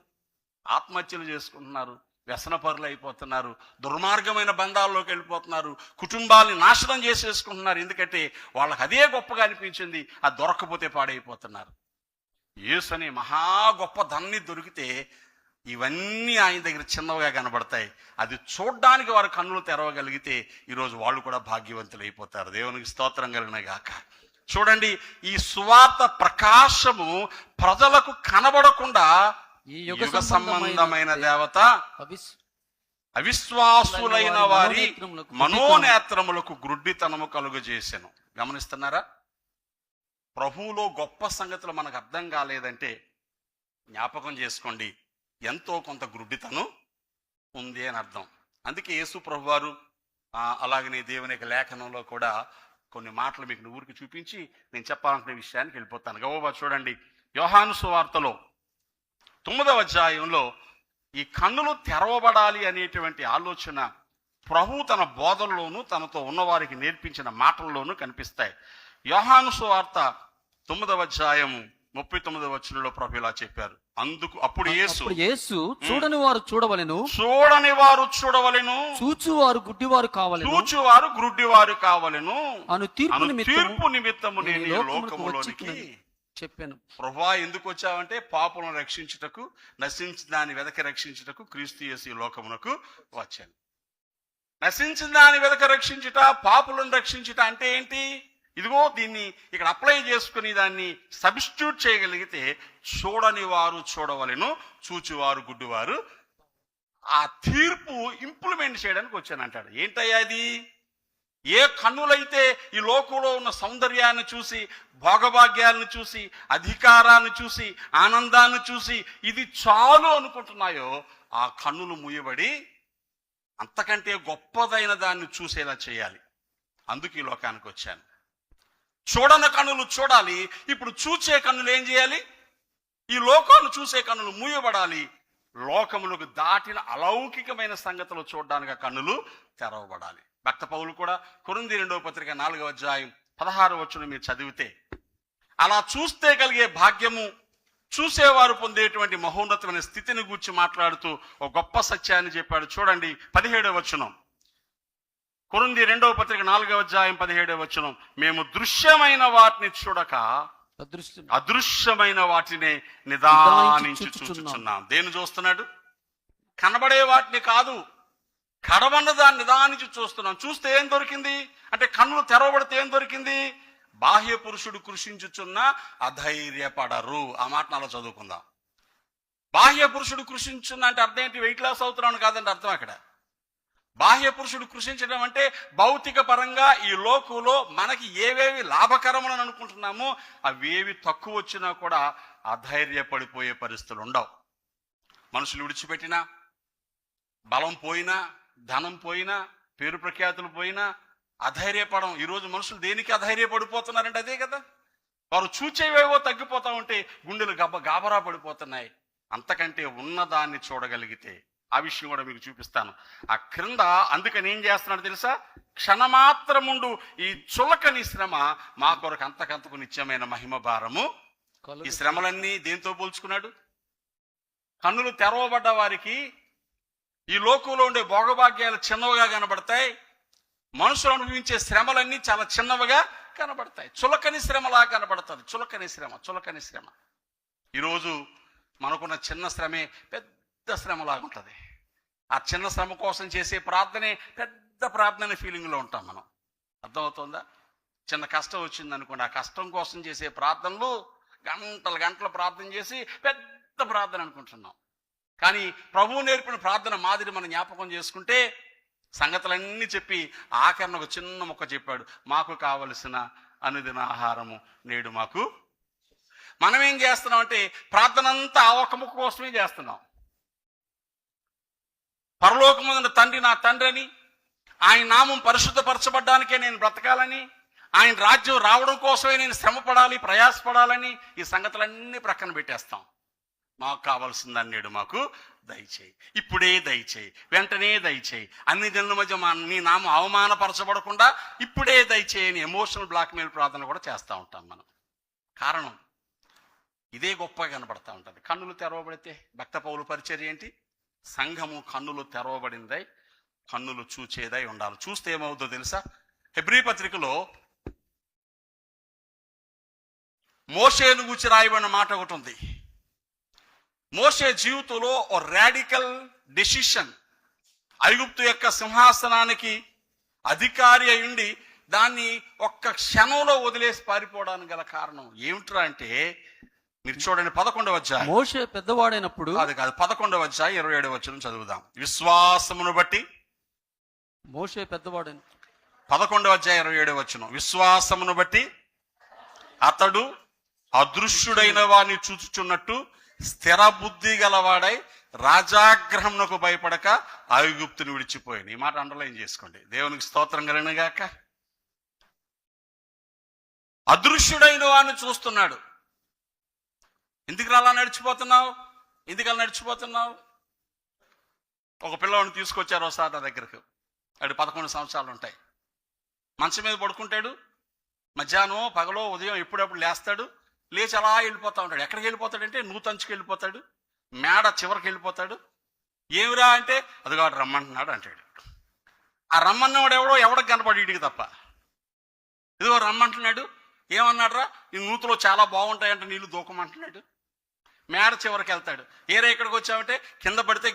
ఆత్మహత్యలు చేసుకుంటున్నారు, వ్యసనపరులు అయిపోతున్నారు, దుర్మార్గమైన బంధాల్లోకి వెళ్ళిపోతున్నారు, కుటుంబాలని నాశనం చేసేసుకుంటున్నారు. ఎందుకంటే వాళ్ళకి అదే గొప్పగా అనిపించింది, అది దొరకకపోతే పాడైపోతున్నారు. యేసు అనే మహా గొప్ప ధనాన్ని దొరికితే ఇవన్నీ ఆయన దగ్గర చిన్నవిగా కనబడతాయి. అది చూడ్డానికి వారు కన్నులు తెరవగలిగితే ఈరోజు వాళ్ళు కూడా భాగ్యవంతులు అయిపోతారు. దేవునికి స్తోత్రం కలిగిన గాక. చూడండి, ఈ సువార్త ప్రకాశము ప్రజలకు కనబడకుండా ఈ యుగ సంబంధమైన దేవత అవిశ్వాసులైన వారి మనోనేత్రములకు గ్రుడ్డితనము కలుగజేసెను. గమనిస్తున్నారా? ప్రభువులో గొప్ప సంగతులు మనకు అర్థం కాలేదంటే జ్ఞాపకం చేసుకోండి, ఎంతో కొంత గ్రుడ్డితనం ఉంది అని అర్థం. అందుకే యేసు ప్రభువారు అలాగనే దేవుని యొక్క లేఖనంలో కూడా కొన్ని మాటలు మీకు ఊరికి చూపించి నేను చెప్పాలనుకునే విషయానికి వెళ్ళిపోతాను. గౌరవ చూడండి, యోహాను సువార్తలో 9వ అధ్యాయంలో ఈ కన్నులు తెరవబడాలి అనేటువంటి ఆలోచన ప్రభు తన బోధనలోనూ తనతో ఉన్నవారికి నేర్పించిన మాటల్లోనూ కనిపిస్తాయి. యోహాను సువార్త 9వ అధ్యాయం 39వ వచనంలో ప్రభు ఇలా చెప్పారు, అప్పుడు యేసు చూడని వారు చూడవలెను, చూడని వారు చూడవలెను, చూచువారు గుడ్డివారు కావలెను, చూచువారు గ్రుడ్డివారు కావలెను అను తీర్పు నిమిత్తము నేను ఈ లోకములోనికి చెప్పాను. ప్రభువా ఎందుకు వచ్చావంటే పాపులను రక్షించుటకు, నశించిన దాన్ని వెదక రక్షించుటకు క్రీస్తు యేసు ఈ లోకమునకు వచ్చాను. నశించిన దాన్ని వెదక రక్షించుట, పాపులను రక్షించుట అంటే ఏంటి? ఇదిగో దీన్ని ఇక్కడ అప్లై చేసుకుని దాన్ని సబ్స్టిట్యూట్ చేయగలిగితే చూడని వారు చూడవలెను, చూచువారు గుడ్డివారు. ఆ తీర్పు ఇంప్లిమెంట్ చేయడానికి వచ్చానంటాడు. ఏంటయ్యా అది? ఏ కన్నులైతే ఈ లోకంలో ఉన్న సౌందర్యాన్ని చూసి, భోగభాగ్యాలను చూసి, అధికారాన్ని చూసి, ఆనందాన్ని చూసి ఇది చాలు అనుకుంటున్నాయో ఆ కన్నులు మూయబడి అంతకంటే గొప్పదైన దాన్ని చూసేలా చేయాలి. అందుకు ఈ లోకానికి వచ్చాను. చూడని కన్నులు చూడాలి. ఇప్పుడు చూసే కన్నులు ఏం చేయాలి? ఈ లోకాన్ని చూసే కన్నులు మూయబడాలి. లోకములకు దాటిన అలౌకికమైన సంగతులు చూడడానికి ఆ కన్నులు తెరవబడాలి. భక్త పౌలు కూడా కొరింథీ 2వ పత్రిక 4వ అధ్యాయం 16వ వచనం మీరు చదివితే అలా చూస్తే కలిగే భాగ్యము, చూసేవారు పొందేటువంటి మహోన్నతమైన స్థితిని గూర్చి మాట్లాడుతూ ఒక గొప్ప సత్యాన్ని చెప్పాడు. చూడండి 17వ వచనం, కొరింథీ 2వ పత్రిక 4వ అధ్యాయం 17వ వచనం, మేము దృశ్యమైన వాటిని చూడక అదృశ్యమైన వాటినే నిదానించి చూచుచున్నాం. దేన్ని చూస్తున్నాడు? కనబడే వాటిని కాదు, కడవన్న దాన్ని నిదానించి చూస్తున్నాం. చూస్తే ఏం దొరికింది అంటే, కన్నులు తెరవబడితే ఏం దొరికింది? బాహ్య పురుషుడు కృషించుచున్న అధైర్యపడరు. ఆ మాట అలా చదువుకుందాం. బాహ్య పురుషుడు కృషించున్న అంటే అర్థం ఏంటి? వెయిట్ లాస్ అవుతున్నాను కాదంటే అర్థం. అక్కడ బాహ్య పురుషుడు కృషించడం అంటే భౌతిక పరంగా ఈ లోకంలో మనకి ఏవేవి లాభకరమని అనుకుంటున్నామో అవేవి తక్కువ వచ్చినా కూడా అధైర్యపడిపోయే పరిస్థితులు ఉండవు. మనుషులు విడిచిపెట్టినా, బలం పోయినా, ధనం పోయినా, పేరు ప్రఖ్యాతులు పోయినా అధైర్యపడం. ఈరోజు మనుషులు దేనికి అధైర్యపడిపోతున్నారంటే అదే కదా. వారు చూచేవేవో తగ్గిపోతా ఉంటే గుండెలు గాబరా పడిపోతున్నాయి. అంతకంటే ఉన్నదాన్ని చూడగలిగితే ఆ విషయం కూడా మీకు చూపిస్తాను. ఆ క్రింద అందుకని ఏం చేస్తున్నాడు తెలుసా? క్షణమాత్రముండు ఈ చులకని శ్రమ మా కొరకు అంతకంతకు నిత్యమైన మహిమ భారము. ఈ శ్రమలన్నీ దేంతో పోల్చుకున్నాడు? కన్నులు తెరవబడ్డ వారికి ఈ లోకంలో ఉండే భోగభాగ్యాలు చిన్నవిగా కనబడతాయి. మనుషులు అనుభవించే శ్రమలన్నీ చాలా చిన్నవిగా కనబడతాయి. చులకని శ్రమలా కనబడుతుంది. చులకని శ్రమ. ఈరోజు మనకున్న చిన్న శ్రమే పెద్ద శ్రమలాగా ఉంటుంది. ఆ చిన్న శ్రమ కోసం చేసే ప్రార్థనే పెద్ద ప్రార్థన ఫీలింగ్లో ఉంటాం మనం. అర్థమవుతుందా? చిన్న కష్టం వచ్చింది అనుకోండి, ఆ కష్టం కోసం చేసే ప్రార్థనలు గంటలు ప్రార్థన చేసి పెద్ద ప్రార్థన అనుకుంటున్నాం. కానీ ప్రభువు నేర్పిన ప్రార్థన మాదిరి మనం జ్ఞాపకం చేసుకుంటే సంగతులన్నీ చెప్పి ఆఖరణ ఒక చిన్న మొక్క చెప్పాడు, మాకు కావలసిన అనుదిన ఆహారము నేడు మాకు. మనం ఏం చేస్తున్నాం అంటే ప్రార్థన అంతా ఆ ఒక్క ముక్క కోసమే చేస్తున్నాం. పరలోకమున్న తండ్రి నా తండ్రి అని, ఆయన నామం పరిశుద్ధపరచబడ్డానికే నేను బ్రతకాలని, ఆయన రాజ్యం రావడం కోసమే నేను శ్రమపడాలి, ప్రయాసపడాలని ఈ సంగతులన్నీ ప్రక్కన పెట్టేస్తాం. మాకు కావాల్సిందని నేడు మాకు దయచేయి, ఇప్పుడే దయచేయి, వెంటనే దయచేయి, అన్ని జనుల మధ్య నీ నామం అవమానపరచబడకుండా ఇప్పుడే దయచేయి అని ఎమోషనల్ బ్లాక్మెయిల్ ప్రార్థన కూడా చేస్తూ ఉంటాం మనం. కారణం ఇదే గొప్పగా కనబడతా ఉంటుంది. కన్నులు తెరవబడితే భక్త పౌలు పరిచర్య ఏంటి? సంఘము కన్నులు తెరవబడిందై కన్నులు చూచేదై ఉండాలి. చూస్తే ఏమవుతుందో తెలుసా? హెబ్రీ పత్రికలో మోషేను గూర్చి రాయబడిన మాట ఒకటి ఉంది. మోషే జీవితంలో ఓ రాడికల్ డెసిషన్, ఐగుప్తు యొక్క సింహాసనానికి అధికారి అయ్యుండి దాన్ని ఒక్క క్షణంలో వదిలేసి పారిపోవడానికి గల కారణం ఏమిట్రా అంటే, మీరు చూడండి 11వ అధ్యాయం. మోషే పెద్దవాడైనప్పుడు, కాదు 11వ అధ్యాయం 27వ వచనం చదువుదాం. విశ్వాసమును బట్టి, మోషే పెద్దవాడైన 11వ అధ్యాయం 27వ వచనం. విశ్వాసమును బట్టి అతడు అదృశ్యుడైన వాడిని చూచుచున్నట్టు స్థిర బుద్ధి గలవాడై రాజాగ్రహమునకు భయపడక ఐగుప్తుని విడిచిపోయాను. ఈ మాట అండర్లైన్ చేసుకోండి. దేవునికి స్తోత్రం కలిగినగాక. అదృశ్యుడైన వాడిని చూస్తున్నాడు. ఎందుకు అలా నడిచిపోతున్నావు? ఎందుకు అలా నడిచిపోతున్నావు? ఒక పిల్లవాడిని తీసుకొచ్చారు ఒకసారి నా దగ్గరకు. వాడు 11 సంవత్సరాలు ఉంటాయి. మంచం మీద పడుకుంటాడు. మధ్యాహ్నం పగలో ఉదయం ఎప్పుడప్పుడు లేస్తాడు. లేచి అలా వెళ్ళిపోతూ ఉంటాడు. ఎక్కడికి వెళ్ళిపోతాడంటే నూతంచుకు వెళ్ళిపోతాడు, మేడ చివరికి వెళ్ళిపోతాడు. ఏమిరా అంటే అదిగో రమ్మంటున్నాడు అంటాడు. ఆ రమ్మన్నవాడు ఎవడికి కనపడి ఇడికి తప్ప. ఇదిగో రమ్మంటున్నాడు. ఏమన్నాడు రా, ఈ నూతులో చాలా బాగుంటాయంటే నీళ్లు దూకమంటున్నాడు. మేడ చివరికి వెళ్తాడు. ఏరే ఇక్కడికి వచ్చామంటే కింద పడితే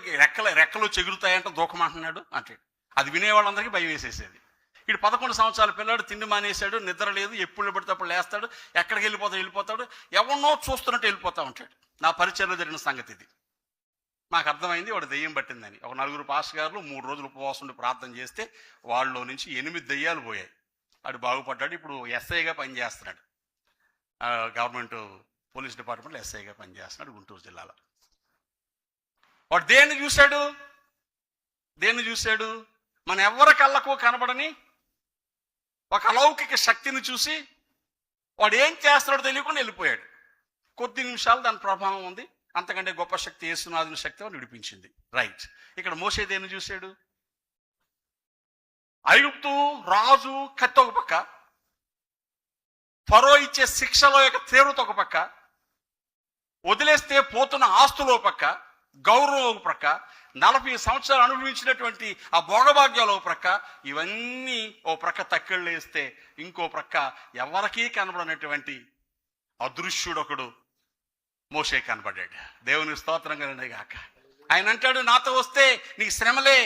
రెక్కలు చెగురుతాయంటే దూకమంటున్నాడు అంటాడు. అది వినేవాళ్ళందరికీ భయం వేసేసేది. ఇటు 11 సంవత్సరాల పిల్లాడు, తిండి మానేశాడు, నిద్ర లేదు, ఎప్పుడు పడితే అప్పుడు లేస్తాడు, ఎక్కడికి వెళ్ళిపోతాడు, ఎవరినో చూస్తున్నట్టు వెళ్ళిపోతూ ఉంటాడు. నా పరిచయంలో జరిగిన సంగతి ఇది. నాకు అర్థమైంది వాడు దెయ్యం పట్టిందని. ఒక 4 పాస్టర్ గారు 3 రోజులు ఉపవాసం ఉండి ప్రార్థన చేస్తే వాళ్ళలో నుంచి 8 దెయ్యాలు పోయాయి. వాడు బాగుపడ్డాడు. ఇప్పుడు ఎస్ఐగా పనిచేస్తున్నాడు. గవర్నమెంట్ పోలీస్ డిపార్ట్మెంట్లో ఎస్ఐగా పనిచేస్తున్నాడు గుంటూరు జిల్లాలో. వాడు దేన్ని చూశాడు? మన ఎవరి కళ్ళకు కనబడని ఒక అలౌకిక శక్తిని చూసి వాడు ఏం చేస్తున్నాడో తెలియకుండా వెళ్ళిపోయాడు. కొద్ది నిమిషాలు దాని ప్రభావం ఉంది. అంతకంటే గొప్ప శక్తి యేసునాథుని శక్తి వాడు విడిపించింది. రైట్. ఇక్కడ మోషే దేన్ని చూశాడు? ఐగుప్తు రాజు కత్తి ఒక పక్క, ఫరో ఇచ్చే శిక్షలో యొక్క తీవ్రత ఒక పక్క, వదిలేస్తే పోతున్న ఆస్తులు ఒక పక్క, గౌరవం ఒక ప్రక్క, 40 సంవత్సరాలు అనుభవించినటువంటి ఆ భోగభాగ్యాలు ఒక ప్రక్క, ఇవన్నీ ఓ ప్రక్క తక్కిళ్ళు వేస్తే ఇంకో ప్రక్క ఎవరికీ కనబడినటువంటి అదృశ్యుడొకడు మోషే కనబడ్డాడు. దేవుని స్తోత్రం కలిగిన గాక. ఆయన అంటాడు, నాతో వస్తే నీకు శ్రమలే,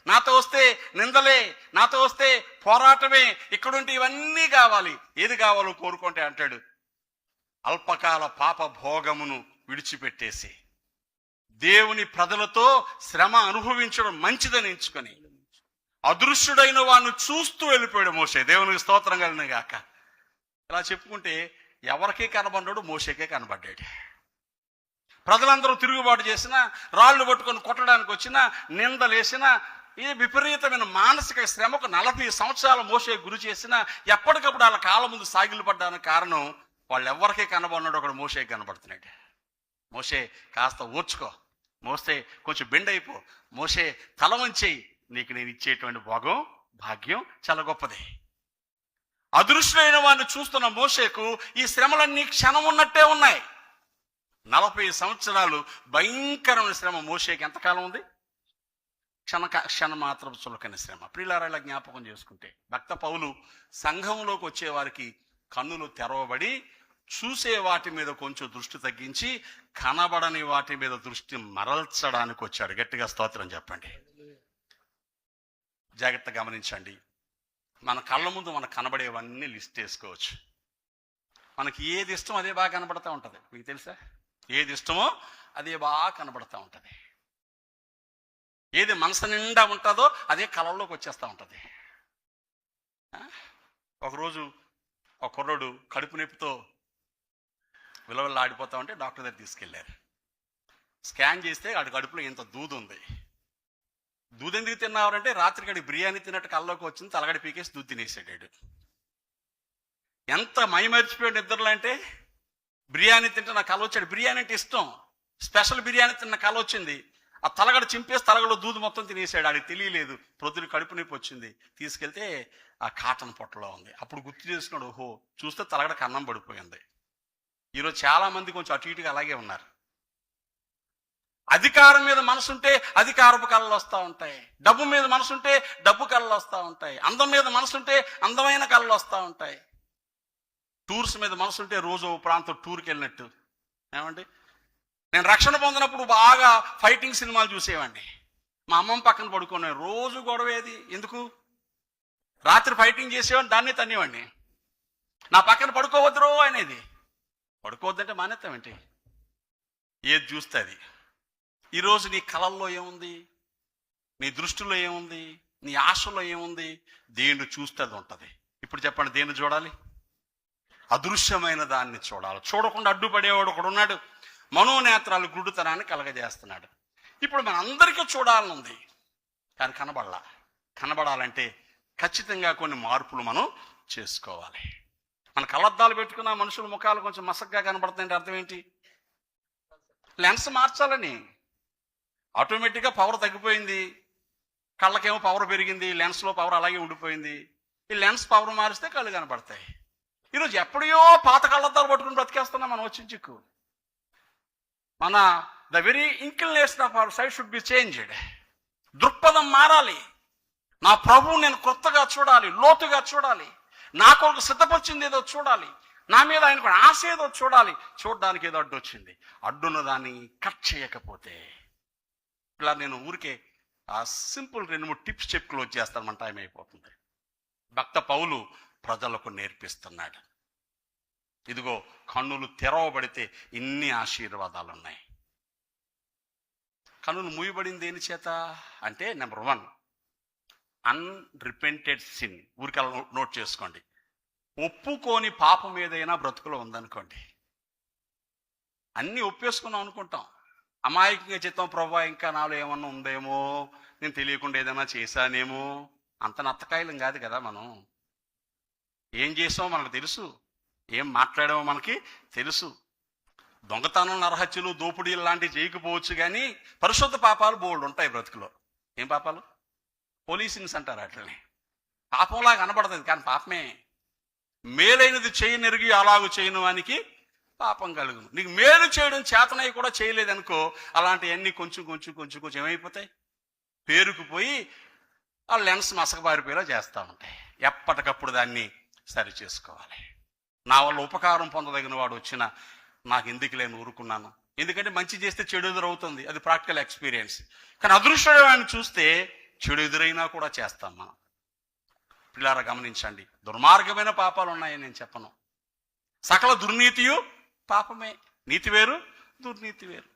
నాతో వస్తే నిందలే, నాతో వస్తే పోరాటమే, ఇక్కడుంటే ఇవన్నీ కావాలి. ఏది కావాలో కోరుకుంటే అంటాడు, అల్పకాల పాప భోగమును విడిచిపెట్టేసి దేవుని ప్రజలతో శ్రమ అనుభవించడం మంచిదని ఎంచుకొని అదృశ్యుడైన వాడిని చూస్తూ వెళ్ళిపోయాడు మోషే. దేవునికి స్తోత్రం కలిగిన గాక. ఇలా చెప్పుకుంటే ఎవరికీ కనబడ్డాడు, మోషేకే కనబడ్డాడు. ప్రజలందరూ తిరుగుబాటు చేసినా, రాళ్ళు పట్టుకొని కొట్టడానికి వచ్చినా, నిందలేసినా, ఈ విపరీతమైన మానసిక శ్రమకు 40 సంవత్సరాల మోషే గురి చేసినా ఎప్పటికప్పుడు వాళ్ళ కాళ్ళ ముందు సాగిలపడ్డానికి కారణం వాళ్ళు ఎవరికీ కనబడినాడు, ఒకడు మోషే కనబడుతున్నాడు. మోషే కాస్త ఓర్చుకో, మోసే కొంచెం బెండ్ అయిపో, మోసే తల వంచేయి, నీకు నేను ఇచ్చేటువంటి భాగ్యం చాలా గొప్పది. అదృశ్యమైన వాడిని చూస్తున్న మోషేకు ఈ శ్రమలన్నీ క్షణం ఉన్నట్టే ఉన్నాయి. 40 సంవత్సరాలు భయంకరమైన శ్రమ మోషేకి ఎంతకాలం ఉంది? క్షణం మాత్రం చులకని శ్రమ. ప్రియులారా, ఇలా జ్ఞాపకం చేసుకుంటే భక్త పౌలు సంఘంలోకి వచ్చే వారికి కన్నులు తెరవబడి చూసే వాటి మీద కొంచెం దృష్టి తగ్గించి కనబడని వాటి మీద దృష్టి మరల్చడానికి వచ్చాడు. గట్టిగా స్తోత్రం చెప్పండి. జాగ్రత్త గమనించండి. మన కళ్ళ ముందు మనకు కనబడేవన్నీ లిస్ట్ వేసుకోవచ్చు. మనకి ఏది ఇష్టం అదే బాగా కనబడతా ఉంటుంది. మీకు తెలుసా? ఏది ఇష్టమో అదే బాగా కనబడతా ఉంటుంది. ఏది మనసు నిండా ఉంటుందో అదే కళల్లోకి వచ్చేస్తూ ఉంటుంది. ఒకరోజు ఒక కుర్రోడు కడుపు నొప్పితో విలవల్లా ఆడిపోతా ఉంటే డాక్టర్ దగ్గర తీసుకెళ్లారు. స్కాన్ చేస్తే ఆడి కడుపులో ఇంత దూది ఉంది. దూది ఎందుకు తిన్నావారంటే రాత్రి గడి బిర్యానీ తిన్నట్టు కళ్ళలోకి వచ్చింది, తలగడి పీకేసి దూది తినేసాడు. ఎంత మైమరిచిపోయాడు నిద్రలో అంటే, బిర్యానీ తింటే నాకు కళ వచ్చాడు. బిర్యానీ అంటే ఇష్టం, స్పెషల్ బిర్యానీ తిన్న కళ వచ్చింది. ఆ తలగడ చింపేసి తలగడలో దూది మొత్తం తినేసాడు. ఆడికి తెలియలేదు. ప్రొద్దున కడుపు నొప్పి వచ్చింది. తీసుకెళ్తే ఆ కాటన్ పొట్టలో ఉంది. అప్పుడు గుర్తు చేసుకున్నాడు, ఓహో చూస్తే తలగడ కన్నం పడిపోయింది. ఈరోజు చాలా మంది కొంచెం అటు ఇటుగా అలాగే ఉన్నారు. అధికారం మీద మనసుంటే అధికారపు కళలు వస్తూ ఉంటాయి. డబ్బు మీద మనసుంటే డబ్బు కళలు వస్తూ ఉంటాయి. అందం మీద మనసుంటే అందమైన కళలు వస్తూ ఉంటాయి. టూర్స్ మీద మనసుంటే రోజు ప్రాంతం టూర్కి వెళ్ళినట్టు. ఏమండి, నేను రక్షణ పొందినప్పుడు బాగా ఫైటింగ్ సినిమాలు చూసేవాడిని. మా అమ్మమ్మ పక్కన పడుకునే రోజు గొడవేది. ఎందుకు? రాత్రి ఫైటింగ్ చేసేవాడిని, దాన్ని తన్నేవాడిని. నా పక్కన పడుకోవద్దురో అనేది. పడుకోవద్దంటే మానేస్తామేంటి? ఏది చూస్తే అది. ఈరోజు నీ కళల్లో ఏముంది, నీ దృష్టిలో ఏముంది, నీ ఆశలో ఏముంది? దేన్ని చూస్తే అది ఉంటుంది. ఇప్పుడు చెప్పండి, దేన్ని చూడాలి? అదృశ్యమైన దాన్ని చూడాలి. చూడకుండా అడ్డుపడేవాడు ఒకడు ఉన్నాడు. మనోనేత్రాలు గుడ్డుతనాన్ని కలగజేస్తున్నాడు. ఇప్పుడు మన అందరికీ చూడాలని ఉంది, కానీ కనబడాలంటే ఖచ్చితంగా కొన్ని మార్పులు మనం చేసుకోవాలి. మన కళ్ళద్దాలు పెట్టుకున్న మనుషుల ముఖాలు కొంచెం మసగ్గా కనబడుతుందంటే అర్థం ఏంటి? లెన్స్ మార్చాలని. ఆటోమేటిక్గా పవర్ తగ్గిపోయింది, కళ్ళకేమో పవర్ పెరిగింది, లెన్స్లో పవర్ అలాగే ఉండిపోయింది. ఈ లెన్స్ పవర్ మారిస్తే కళ్ళు కనబడతాయి. ఈరోజు ఎప్పుడో పాత కళ్ళద్దాలు పట్టుకుని బ్రతికేస్తున్నాం మనం. వచ్చిన చిక్కు మన the very inclination of our sight should be changed. దృక్పథం మారాలి. నా ప్రభువు నేను కొత్తగా చూడాలి, లోతుగా చూడాలి. నా కొరకు సిద్ధపరిచింది ఏదో చూడాలి. నా మీద ఆయనకు ఆశ ఏదో చూడాలి. చూడడానికి ఏదో అడ్డు వచ్చింది. అడ్డున్న దాన్ని కట్ చేయకపోతే, ఇలా నేను ఊరికే ఆ సింపుల్ 2-3 టిప్స్ చెప్పి క్లోజ్ చేస్తాను, మన టైం అయిపోతుంది. భక్త పౌలు ప్రజలకు నేర్పిస్తున్నాడు. ఇదిగో కన్నులు తెరవబడితే ఇన్ని ఆశీర్వాదాలు ఉన్నాయి. కన్నులు మూయబడింది దేని చేత అంటే, నెంబర్ 1 అన్రిపెంటెడ్ సిన్. ఊరికి నోట్ చేసుకోండి. ఒప్పుకోని పాపం ఏదైనా బ్రతుకులో ఉందనుకోండి. అన్నీ ఒప్పేసుకున్నాం అనుకుంటాం, అమాయకంగా చెప్తాం, ప్రభా ఇంకా నాలో ఏమన్నా ఉందేమో, నేను తెలియకుండా ఏదైనా చేశానేమో. అంత నత్తకాయలం కాదు కదా మనం. ఏం చేసామో మనకు తెలుసు, ఏం మాట్లాడామో మనకి తెలుసు. దొంగతనం, నరహత్యలు, దోపిడీలు లాంటివి చేయకపోవచ్చు, కానీ పరిశుద్ధ పాపాలు బోల్డ్ ఉంటాయి బ్రతుకులో. ఏం పాపాలు? పోలీసిన్స్ అంటారు వాటిని. పాపంలా కనబడుతుంది కానీ పాపమే. మేలైనది చేయనెరిగి అలాగూ చేయని వానికి పాపం కలుగును. నీకు మేలు చేయడం చేతనై కూడా చేయలేదనుకో, అలాంటివన్నీ కొంచెం కొంచెం కొంచెం కొంచెం ఏమైపోతాయి, పేరుకుపోయి ఆ లెన్స్ మసకబారిపోయేలా చేస్తూ ఉంటాయి. ఎప్పటికప్పుడు దాన్ని సరి చేసుకోవాలి. నా వల్ల ఉపకారం పొందదగిన వాడు వచ్చినా నాకు ఎందుకు లేని ఊరుకున్నాను. ఎందుకంటే మంచి చేస్తే చెడు ఎదురవుతుంది, అది ప్రాక్టికల్ ఎక్స్పీరియన్స్. కానీ అదృష్టవాన్ని చూస్తే చెడు ఎదురైనా కూడా చేస్తాం మనం. పిల్లారా గమనించండి, దుర్మార్గమైన పాపాలు ఉన్నాయని నేను చెప్పను. సకల దుర్నీతియు పాపమే. నీతి వేరు, దుర్నీతి వేరు.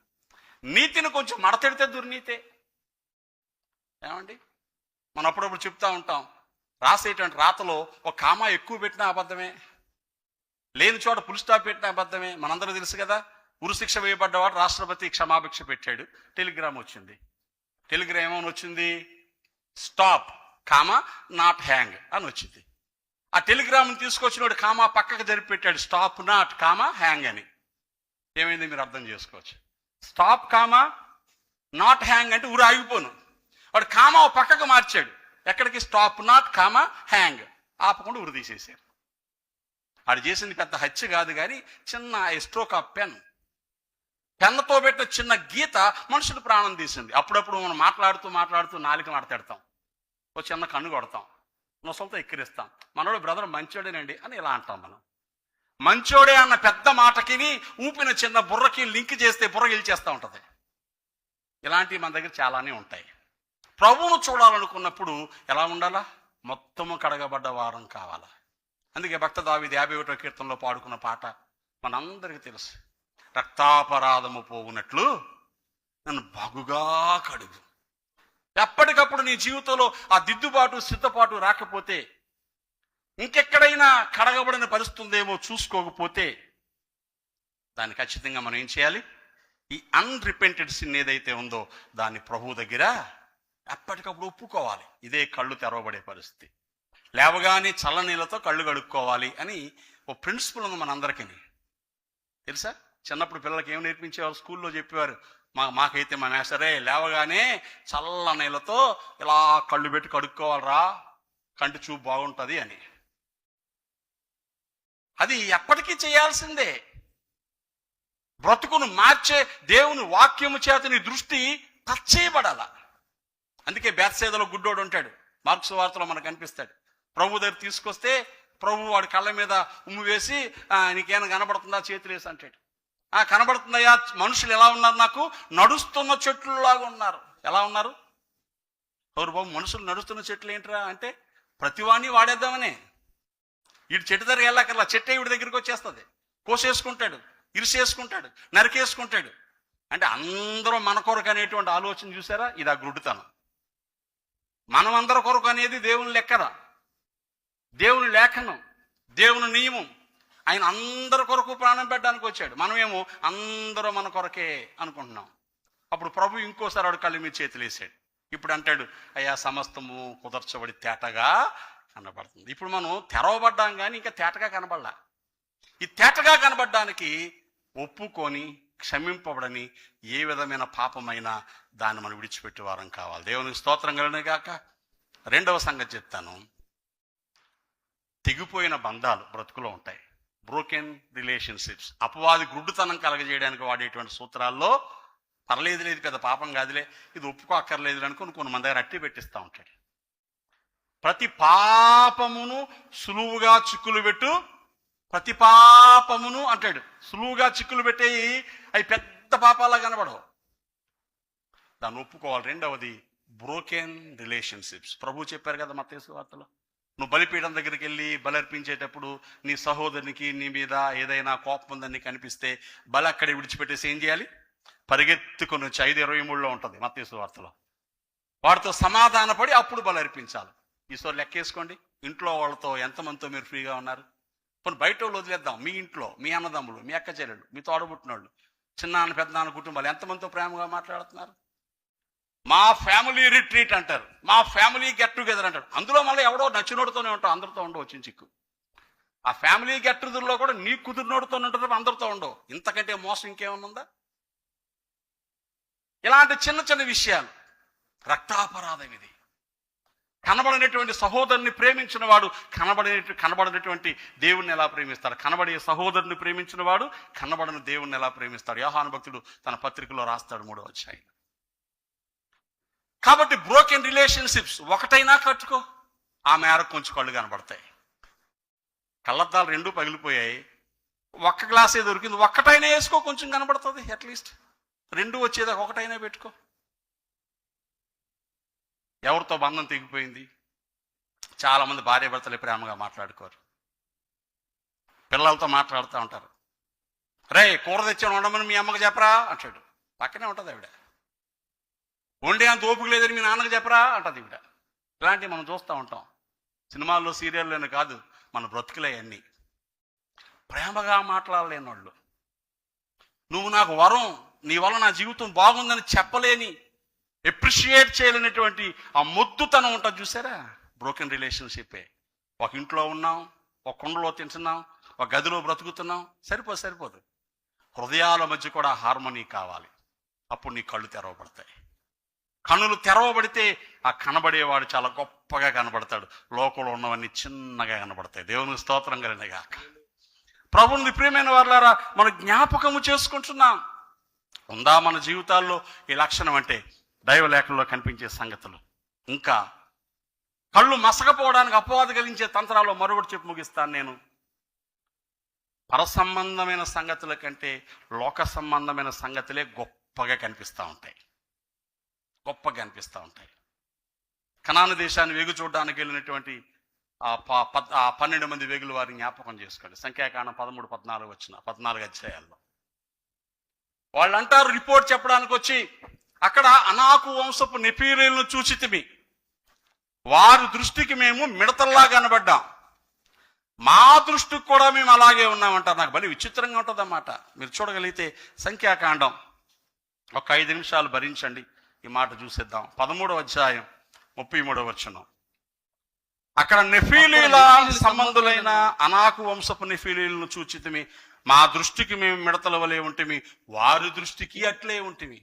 నీతిని కొంచెం మడతెడితే దుర్నీతే. ఏమండి, మనం అప్పుడప్పుడు చెప్తా ఉంటాం, రాసేటువంటి రాతలో ఒక కామా ఎక్కువ పెట్టినా అబద్ధమే, లేని చోట ఫుల్ స్టాప్ పెట్టినా అబద్ధమే. మనందరూ తెలుసు కదా, ఉరిశిక్ష వేయబడ్డవాడు రాష్ట్రపతి క్షమాభిక్ష పెట్టాడు. టెలిగ్రామ్ వచ్చింది. టెలిగ్రామ్ ఏమని వచ్చింది? స్టాప్ కామా నాట్ హ్యాంగ్ అని వచ్చింది. ఆ టెలిగ్రామ్ని తీసుకొచ్చినోడు కామా పక్కకు జరిపి పెట్టాడు, స్టాప్ నాట్ కామా హ్యాంగ్ అని. ఏమైంది మీరు అర్థం చేసుకోవచ్చు. స్టాప్ కామా నాట్ హ్యాంగ్ అంటే ఊరు ఆగిపోను. వాడు కామా పక్కకు మార్చాడు. ఎక్కడికి? Stop not comma hang. ఆపకుండా ఉరి తీసేశారు. వాడు చేసింది పెద్ద హత్య కాదు, కానీ చిన్న స్ట్రోక్ ఆఫ్ పెన్నుతో పెట్టిన చిన్న గీత మనుషులు ప్రాణం తీసింది. అప్పుడప్పుడు మనం మాట్లాడుతూ నాలిక మాట్లాడతాం, ఒక చిన్న కన్ను కొడతాం, నొసలతో ఎక్కిరిస్తాం, మనోడు బ్రదర్ మంచోడేనండి అని ఇలా అంటాం. మనం మంచోడే అన్న పెద్ద మాటకి ఊపిన చిన్న బుర్రకి లింక్ చేస్తే బుర్ర గెలిచేస్తూ ఉంటుంది. ఇలాంటివి మన దగ్గర చాలానే ఉంటాయి. ప్రభువును చూడాలనుకున్నప్పుడు ఎలా ఉండాలా? మొత్తము కడగబడ్డ వారం కావాలా. అందుకే భక్త దావీదు 51వ కీర్తనలో పాడుకున్న పాట మనందరికీ తెలుసు. రక్తాపరాధము పోవునట్లు నన్ను బాగుగా కడుగు, ఎప్పటికప్పుడు నీ జీవితంలో ఆ దిద్దుబాటు సిద్ధపాటు రాకపోతే, ఇంకెక్కడైనా కడగబడిన పరిస్థితి ఉందేమో చూసుకోకపోతే, దాన్ని ఖచ్చితంగా మనం ఏం చేయాలి? ఈ అన్రిపెంటెడ్ సిన్ ఏదైతే ఉందో దాన్ని ప్రభువు దగ్గర ఎప్పటికప్పుడు ఒప్పుకోవాలి. ఇదే కళ్ళు తెరవబడే పరిస్థితి. లేవగానే చల్లనీళ్ళతో కళ్ళు కడుక్కోవాలి అని ఓ ప్రిన్సిపల్ ఉంది మనందరికీ. తెలుసా? చిన్నప్పుడు పిల్లలకి ఏం నేర్పించేవారు? స్కూల్లో చెప్పేవారు. మాకైతే మా మేస్టరే లేవగానే చల్ల నీళ్ళతో ఇలా కళ్ళు పెట్టి కడుక్కోవాలరా, కంటి చూపు బాగుంటుంది అని. అది ఎప్పటికీ చేయాల్సిందే. బ్రతుకును మార్చే దేవుని వాక్యము చేత నీ దృష్టి టచ్ చేయబడాల. అందుకే బేత్సేదలో గుడ్డోడు ఉంటాడు, మార్క్స్ వార్తలో మనకు కనిపిస్తాడు. ప్రభు దగ్గర తీసుకొస్తే ప్రభు వాడి కళ్ళ మీద ఉమ్ము వేసి నీకేమైనా కనబడుతుందా, చేతులు వేసి అంటాడు. కనబడుతుందయ్యా, మనుషులు ఎలా ఉన్నారు? నాకు నడుస్తున్న చెట్లులాగా ఉన్నారు. ఎలా ఉన్నారు? ఎవరు బాబు మనుషులు నడుస్తున్న చెట్లు ఏంట్రా అంటే, ప్రతివాణి వాడేద్దామనే. వీడి చెట్టు దగ్గర వెళ్ళాకల్లా చెట్టే వీడి దగ్గరికి వచ్చేస్తుంది. కోసేసుకుంటాడు, ఇరిసేసుకుంటాడు, నరికేసుకుంటాడు. అంటే అందరూ మన కొరకు అనేటువంటి ఆలోచన చూసారా? ఇది ఆ గుడ్డుతనం. మనం అందరి కొరకు అనేది దేవుని లెక్కరా, దేవుని లేఖనం, దేవుని నియమం. ఆయన అందరి కొరకు ప్రాణం పెట్టడానికి వచ్చాడు. మనమేమో అందరూ మన కొరకే అనుకుంటున్నాం. అప్పుడు ప్రభు ఇంకోసారి వాడు కళ్ళు మీద చేతులు వేసాడు. ఇప్పుడు అంటాడు, అయ్యా సమస్తము కుదర్చబడి తేటగా కనబడుతుంది. ఇప్పుడు మనం తెరవబడ్డాం కానీ ఇంకా తేటగా కనబడలా. ఈ తేటగా కనబడడానికి ఒప్పుకొని క్షమింపబడని ఏ విధమైన పాపమైనా దాన్ని మనం విడిచిపెట్టే వారం కావాలి. దేవునికి స్తోత్రం కలుగును గాక. రెండవ సంగతి చెప్తాను. తెగిపోయిన బంధాలు బ్రతుకులో ఉంటాయి. Broken relationships. అపవాది గుడ్డుతనం కలగజేయడానికి వాడేటువంటి సూత్రాల్లో పర్లేదు, లేదు పెద్ద పాపం కాదులే, ఇది ఒప్పుకోక్కర్లేదు అనుకుని కొన్ని మంది దగ్గర అట్టి పెట్టిస్తూ ఉంటాడు. ప్రతి పాపమును సులువుగా చిక్కులు పెట్టు, ప్రతి పాపమును అంటాడు. సులువుగా చిక్కులు పెట్టేవి అవి పెద్ద పాపాలా కనబడవు. దాన్ని ఒప్పుకోవాలి. రెండవది బ్రోకెన్ రిలేషన్షిప్స్. ప్రభు చెప్పారు కదా మత్తయి సువార్తలో, నువ్వు బలిపీఠం దగ్గరికి వెళ్ళి బలర్పించేటప్పుడు నీ సహోదరునికి నీ మీద ఏదైనా కోపం ఉందని కనిపిస్తే బలి అక్కడే విడిచిపెట్టేసి ఏం చేయాలి? పరిగెత్తుకొని వచ్చి 5:23లో ఉంటుంది మత్తయి సువార్తలో. వాడితో సమాధానపడి అప్పుడు బలర్పించాలి. ఈసారి లెక్కేసుకోండి, ఇంట్లో వాళ్ళతో ఎంతమందితో మీరు ఫ్రీగా ఉన్నారు? కొన్ని బయట వాళ్ళు వదిలేద్దాం. మీ ఇంట్లో మీ అన్నదమ్ములు, మీ అక్క చెల్లెళ్ళు, మీ తోడబుట్టినోళ్ళు, చిన్నాన్న పెద్దనాన్న కుటుంబాలు ఎంతమందితో ప్రేమగా మాట్లాడుతున్నారు? మా ఫ్యామిలీ రిట్రీట్ అంటారు, మా ఫ్యామిలీ గెట్ టుగెదర్ అంటారు. అందులో మళ్ళీ ఎవడో నచ్చినోడితోనే ఉంటావు, అందరితో ఉండవు. వచ్చిన చిక్కు ఆ ఫ్యామిలీ గెట్ టుగెదర్లో కూడా నీ కుదిరినోడితో ఉంటుంది, అందరితో ఉండవు. ఇంతకంటే మోసం ఇంకేమన్నా? ఇలాంటి చిన్న చిన్న విషయాలు రక్తాపరాధం. ఇది కనబడినటువంటి సహోదరుని ప్రేమించిన వాడు కనబడినటువంటి దేవుణ్ణి ఎలా ప్రేమిస్తాడు? కనబడే సహోదరుని ప్రేమించిన వాడు కనబడిన దేవుణ్ణి ఎలా ప్రేమిస్తాడు? యోహాను భక్తుడు తన పత్రికలో రాస్తాడు 3వ అధ్యాయం. కాబట్టి బ్రోకెన్ రిలేషన్షిప్స్ ఒకటైనా కట్టుకో, ఆ మేరకు కొంచెం కళ్ళు కనబడతాయి. కళ్ళద్దాలు 2 పగిలిపోయాయి, ఒక్క గ్లాసే దొరికింది, ఒక్కటైనా వేసుకో, కొంచెం కనబడుతుంది. అట్లీస్ట్ 2 వచ్చేదాకా ఒకటైనా పెట్టుకో. ఎవరితో బంధం తెగిపోయింది? చాలామంది భార్య భర్తలు ప్రేమగా మాట్లాడుకోరు, పిల్లలతో మాట్లాడుతూ ఉంటారు. రే కూర తెచ్చాను వండమని మీ అమ్మకి చెప్పరా అంటాడు, పక్కనే ఉంటుంది ఆవిడ. వండే అంత ఓపిక లేదని మీ నాన్నకి చెప్పరా అంటది ఈవిడ. ఇలాంటివి మనం చూస్తూ ఉంటాం సినిమాల్లో, సీరియల్లోనే కాదు, మన బ్రతుకులే అన్నీ. ప్రేమగా మాట్లాడలేని వాళ్ళు, నువ్వు నాకు వరం, నీ వల్ల నా జీవితం బాగుందని చెప్పలేని, ఎప్రిషియేట్ చేయలేనటువంటి ఆ మొద్దుతనం ఉంటుంది చూసారా? బ్రోకెన్ రిలేషన్షిప్పే. ఒక ఇంట్లో ఉన్నాం, ఒక కుండలో తింటున్నాం, ఒక గదిలో బ్రతుకుతున్నాం, సరిపోదు. హృదయాల మధ్య కూడా హార్మనీ కావాలి. అప్పుడు నీ కళ్ళు తెరవబడతాయి. కన్నులు తెరవబడితే ఆ కనబడేవాడు చాలా గొప్పగా కనబడతాడు, లోకంలో ఉన్నవన్నీ చిన్నగా కనబడతాయి. దేవునికి స్తోత్రం కలిగినగాక. ప్రభువుని ప్రియమైన వారులారా, మనం జ్ఞాపకము చేసుకుంటున్నాం. ఉందా మన జీవితాల్లో ఈ లక్షణం? అంటే దైవ లేఖల్లో కనిపించే సంగతులు. ఇంకా కళ్ళు మసకపోవడానికి అపవాదు కలిగించే తంత్రాలు మరొకటి చెప్పి ముగిస్తాను నేను. పరసంబంధమైన సంగతుల కంటే లోక సంబంధమైన సంగతులే గొప్పగా కనిపిస్తూ ఉంటాయి. కనాను దేశాన్ని వేగు చూడడానికి వెళ్ళినటువంటి ఆ 12 మంది వేగుల వారిని జ్ఞాపకం చేసుకోండి. సంఖ్యాకాండం 13, 14 అధ్యాయాల్లో వాళ్ళు అంటారు, రిపోర్ట్ చెప్పడానికి వచ్చి, అక్కడ అనాకు వంశపు నెఫీలీలను చూచితిమి, వారి దృష్టికి మేము మిడతల్లా కనబడ్డాం, మా దృష్టికి కూడా మేము అలాగే ఉన్నామంటారు. నాకు బలి విచిత్రంగా ఉంటుంది అన్నమాట. మీరు చూడగలిగితే సంఖ్యాకాండం ఒక 5 నిమిషాలు భరించండి, ఈ మాట చూసేద్దాం. 13వ అధ్యాయం 33వ వచనం. అక్కడ నెఫీలీల సంబంధులైన అనాకు వంశపు నెఫీలీలను చూచితిమి, మా దృష్టికి మేము మిడతల వలె ఉంటిమి, వారి దృష్టికి అట్లే ఉంటిమి.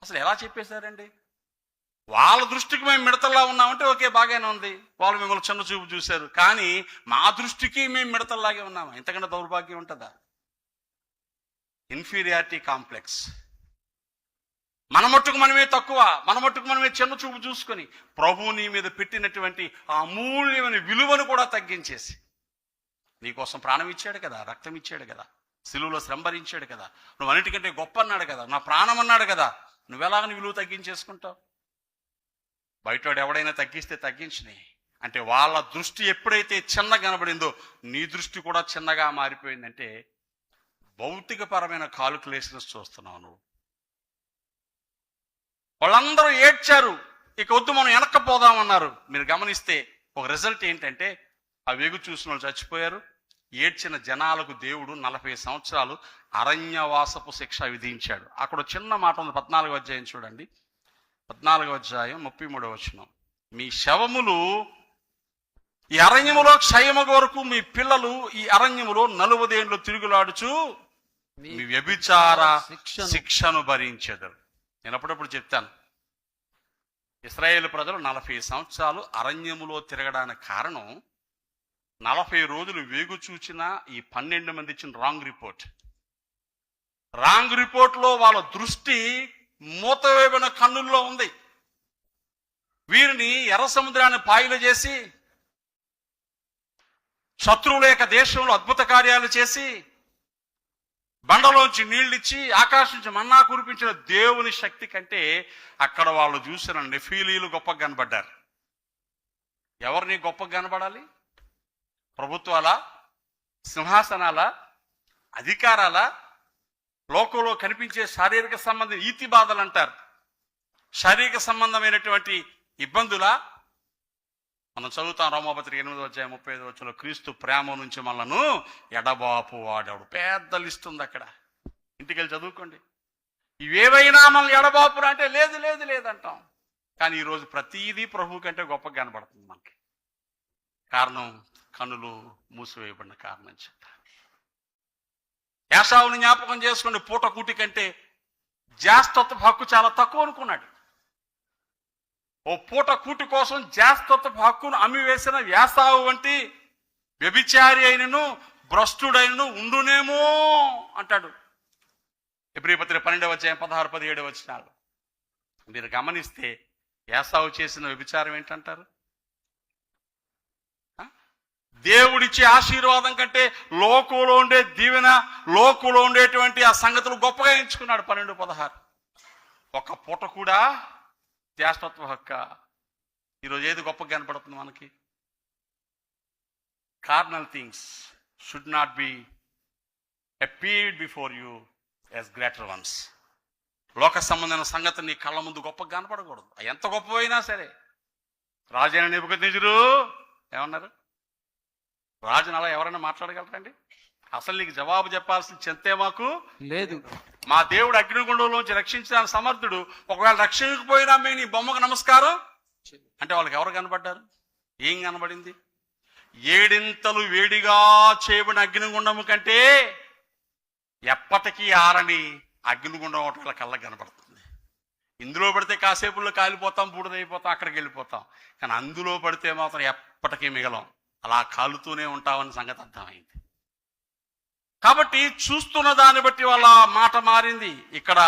అసలు ఎలా చెప్పేశారండి? వాళ్ళ దృష్టికి మేము మిడతల్లా ఉన్నామంటే ఓకే, బాగానే ఉంది, వాళ్ళు మిమ్మల్ని చిన్న చూపు చూశారు. కానీ మా దృష్టికి మేము మిడతల్లాగే ఉన్నాము. ఇంతకంటే దౌర్భాగ్యం ఉంటుందా? Inferiority complex. మన మట్టుకు మనమే తక్కువ, మన మట్టుకు మనమే చిన్న చూపు చూసుకొని ప్రభువు నీ మీద పెట్టినటువంటి ఆ అమూల్యమైన విలువను కూడా తగ్గించేసి, నీకోసం ప్రాణం ఇచ్చాడు కదా, రక్తం ఇచ్చాడు కదా, సిలువలో శ్రమ భరించాడు కదా, నువ్వు అన్నిటికంటే గొప్ప అన్నాడు కదా, నా ప్రాణం అన్నాడు కదా, నువ్వెలాగని విలువ తగ్గించేసుకుంటావు? బయటవాడు ఎవడైనా తగ్గిస్తే తగ్గించినాయి అంటే వాళ్ళ దృష్టి ఎప్పుడైతే చిన్నగా కనబడిందో నీ దృష్టి కూడా చిన్నగా మారిపోయిందంటే భౌతికపరమైన కాలిక్యులేషన్స్ చూస్తున్నావు నువ్వు. వాళ్ళందరూ ఏడ్చారు, ఇక వద్దు మనం వెనక్కపోదామన్నారు. మీరు గమనిస్తే ఒక రిజల్ట్ ఏంటంటే ఆ వెగు చూసిన వాళ్ళు చచ్చిపోయారు. ఏడ్చిన జనాలకు దేవుడు 40 సంవత్సరాలు అరణ్యవాసపు శిక్ష విధించాడు. అక్కడ చిన్న మాట ఉంది, 14వ అధ్యాయం చూడండి, 14వ అధ్యాయం 33వ వచనం. మీ శవములు ఈ అరణ్యములో క్షయమగు వరకు, మీ పిల్లలు ఈ అరణ్యములో 40 ఏండ్లు తిరుగులాడుచు మీ వ్యభిచార శిక్షను భరించెదరు. నేను అప్పుడప్పుడు చెప్తాను, ఇశ్రాయేలు ప్రజలు 40 సంవత్సరాలు అరణ్యములో తిరగడానికి కారణం 40 రోజులు వేగు చూచిన ఈ 12 మంది ఇచ్చిన రాంగ్ రిపోర్ట్లో వాళ్ళ దృష్టి మూతవేయబడిన కన్నుల్లో ఉంది. వీరిని ఎర్ర సముద్రాన్ని పాయలు చేసి, శత్రువుల యొక్క దేశంలో అద్భుత కార్యాలు చేసి, బండలోంచి నీళ్ళిచ్చి ఆకాశం నుంచి మన్నా కురిపించిన దేవుని శక్తి కంటే అక్కడ వాళ్ళు చూసిన నెఫీలీలు గొప్పగా కనబడ్డారు. ఎవరిని గొప్పగా కనబడాలి? ప్రభుత్వాల, సింహాసనాల, అధికారాల, లోకంలో కనిపించే శారీరక సంబంధం ఈతి బాధలు అంటారు, శారీరక సంబంధమైనటువంటి ఇబ్బందుల. మనం చదువుతాం రోమాపత్రిక 8వ అధ్యాయం 35వ వచనంలో, క్రీస్తు ప్రేమ నుంచి మనలను ఎడబాపు వాడాడు. పెద్ద లిస్ట్ ఉంది అక్కడ, ఇంటికి వెళ్ళి చదువుకోండి. ఇవేవైనా మనల్ని ఎడబాపురా అంటే లేదు లేదు లేదంటాం. కానీ ఈరోజు ప్రతీదీ ప్రభు కంటే గొప్పగా కనబడుతుంది మనకి. కారణం కన్నులు మూసివేయబడిన కారణం చేత. ఏశావుని జ్ఞాపకం చేసుకోండి, పూట కూటి కంటే జ్యేష్ఠత్వ హక్కు చాలా తక్కువ అనుకున్నాడు. ఓ పూట కూటి కోసం జ్యేష్ఠత్వ హక్కును అమ్మివేసిన ఏశావు వంటి వ్యభిచారి అయినను భ్రష్టుడైనను ఉండునేమో అంటాడు. హెబ్రీ పత్రిక 12వ అధ్యాయం 16, 17 వచనాలు మీరు గమనిస్తే ఏశావు చేసిన వ్యభిచారం ఏంటంటారు? దేవుడిచ్చే ఆశీర్వాదం కంటే లోకంలో ఉండే దీవెన, లోకంలో ఉండేటువంటి ఆ సంగతులు గొప్పగా ఎంచుకున్నాడు. 12:16 ఒక పూట కూడా జ్యేష్ఠత్వ హక్క. ఈరోజు ఏది గొప్పగా కనపడుతుంది మనకి? Carnal things should not be appeared before you as greater ones. లోక సంబంధమైన సంగతి నీ కళ్ళ ముందు గొప్పగా కనపడకూడదు. ఎంత గొప్పవైనా సరే. రాజైన నెబుకద్నెజరు ఏమన్నారు? రాజుని అలా ఎవరైనా మాట్లాడగలరండి? అసలు నీకు జవాబు చెప్పాల్సిన చింతే మాకు లేదు. మా దేవుడు అగ్నిగుండంలోంచి రక్షించడానికి సమర్థుడు. ఒకవేళ రక్షించకపోయినా మేము నీ బొమ్మకు నమస్కారం అంటే వాళ్ళకి ఎవరు కనబడ్డారు? ఏం కనబడింది? 7 వేడిగా చేయబడిన అగ్నిగుండము కంటే ఎప్పటికీ ఆరని అగ్నిగుండం ఒకటి వాళ్ళ కళ్ళకి కనబడుతుంది. ఇందులో పడితే కాసేపుల్లో కాలిపోతాం, బూడిదైపోతాం, అక్కడికి వెళ్ళిపోతాం. కానీ అందులో పడితే మాత్రం ఎప్పటికీ మిగలం, అలా కాలుతూనే ఉంటామని సంగతి అర్థమైంది. కాబట్టి చూస్తున్న దాన్ని బట్టి వాళ్ళ మాట మారింది. ఇక్కడ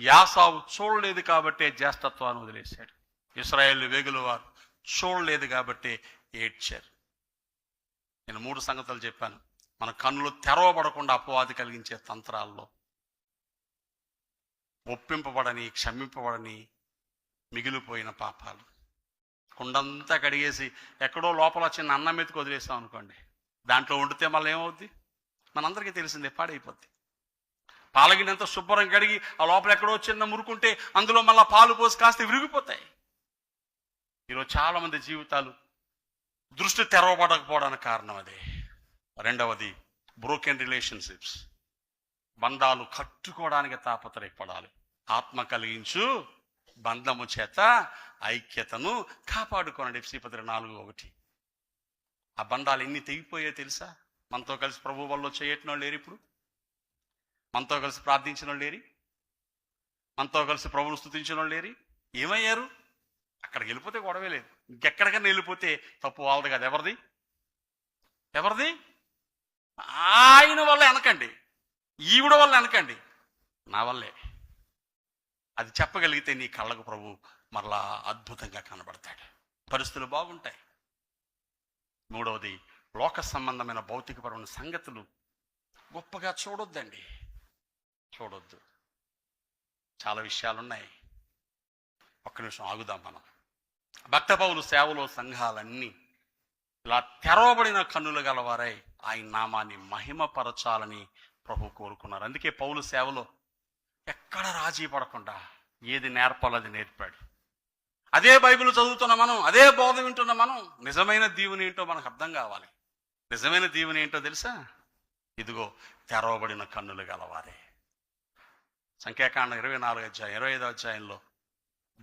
యాసావు చూడలేదు కాబట్టే జ్యేష్ఠత్వాన్ని వదిలేశాడు. ఇశ్రాయేలు వేగుల వారు చూడలేదు కాబట్టే ఏడ్చారు. నేను 3 సంగతులు చెప్పాను. మన కన్నులు తెరవబడకుండా అపవాది కలిగించే తంత్రాల్లో ఒప్పింపబడని, క్షమింపబడని మిగిలిపోయిన పాపాలు. కుండంతా కడిగేసి ఎక్కడో లోపల చిన్న అన్నం మెతుకు వదిలేసాం అనుకోండి, దాంట్లో వండితే మళ్ళీ ఏమవుద్ది? మనందరికీ తెలిసిందే, పాడైపోద్ది. పాలగినంత శుభ్రం కడిగి ఆ లోపల ఎక్కడో చిన్న మురుకుంటే అందులో మళ్ళీ పాలు పోసి కాస్త విరిగిపోతాయి. ఈరోజు చాలా మంది జీవితాలు దృష్టి తెరవబడకపోవడానికి కారణం అదే. రెండవది బ్రోకెన్ రిలేషన్షిప్స్. బంధాలు కట్టుకోవడానికి తాపత్రయపడాలి. ఆత్మ కలిగించు బంధము చేత ఐక్యతను కాపాడుకోనండి. ఎఫెసీ 4:1. ఆ బంధాలు ఎన్ని తెగిపోయో తెలుసా? మనతో కలిసి ప్రభు వల్ల చేయటం వాళ్ళు లేరు. ఇప్పుడు మనతో కలిసి ప్రార్థించిన వాళ్ళు లేరు, మనతో కలిసి ప్రభువును స్తుతించిన వాళ్ళు లేరు. ఏమయ్యారు? అక్కడికి వెళ్ళిపోతే గొడవే లేదు. ఇంకెక్కడికైనా వెళ్ళిపోతే తప్పు వాళ్ళది కాదు. ఎవరిది? ఆయన వల్ల వెనకండి, ఈవిడ వల్ల వెనకండి, నా వల్లే. అది చెప్పగలిగితే నీ కళ్ళకు ప్రభు మరలా అద్భుతంగా కనబడతాడు. పరిస్థితులు బాగుంటాయి. మూడవది, లోక సంబంధమైన భౌతికపరమైన సంగతులు గొప్పగా చూడొద్దండి. చూడొద్దు. చాలా విషయాలు ఉన్నాయి. ఒక్క నిమిషం ఆగుదాం. మనం భక్త పౌలు సేవలో సంఘాలన్నీ ఇలా తెరవబడిన కన్నులు గలవారై ఆయన నామాన్ని మహిమపరచాలని ప్రభు కోరుకున్నారు. అందుకే పౌలు సేవలో ఎక్కడ రాజీ పడకుండా ఏది నేర్పాలో అది నేర్పాడు. అదే బైబిల్ చదువుతున్న మనం, అదే బోధ వింటున్న మనం, నిజమైన దీవెన ఏంటో మనకు అర్థం కావాలి. నిజమైన దీవెన ఏంటో తెలుసా? ఇదిగో తెరవబడిన కన్నులు గలవారే. సంఖ్యాకాండం 25 అధ్యాయంలో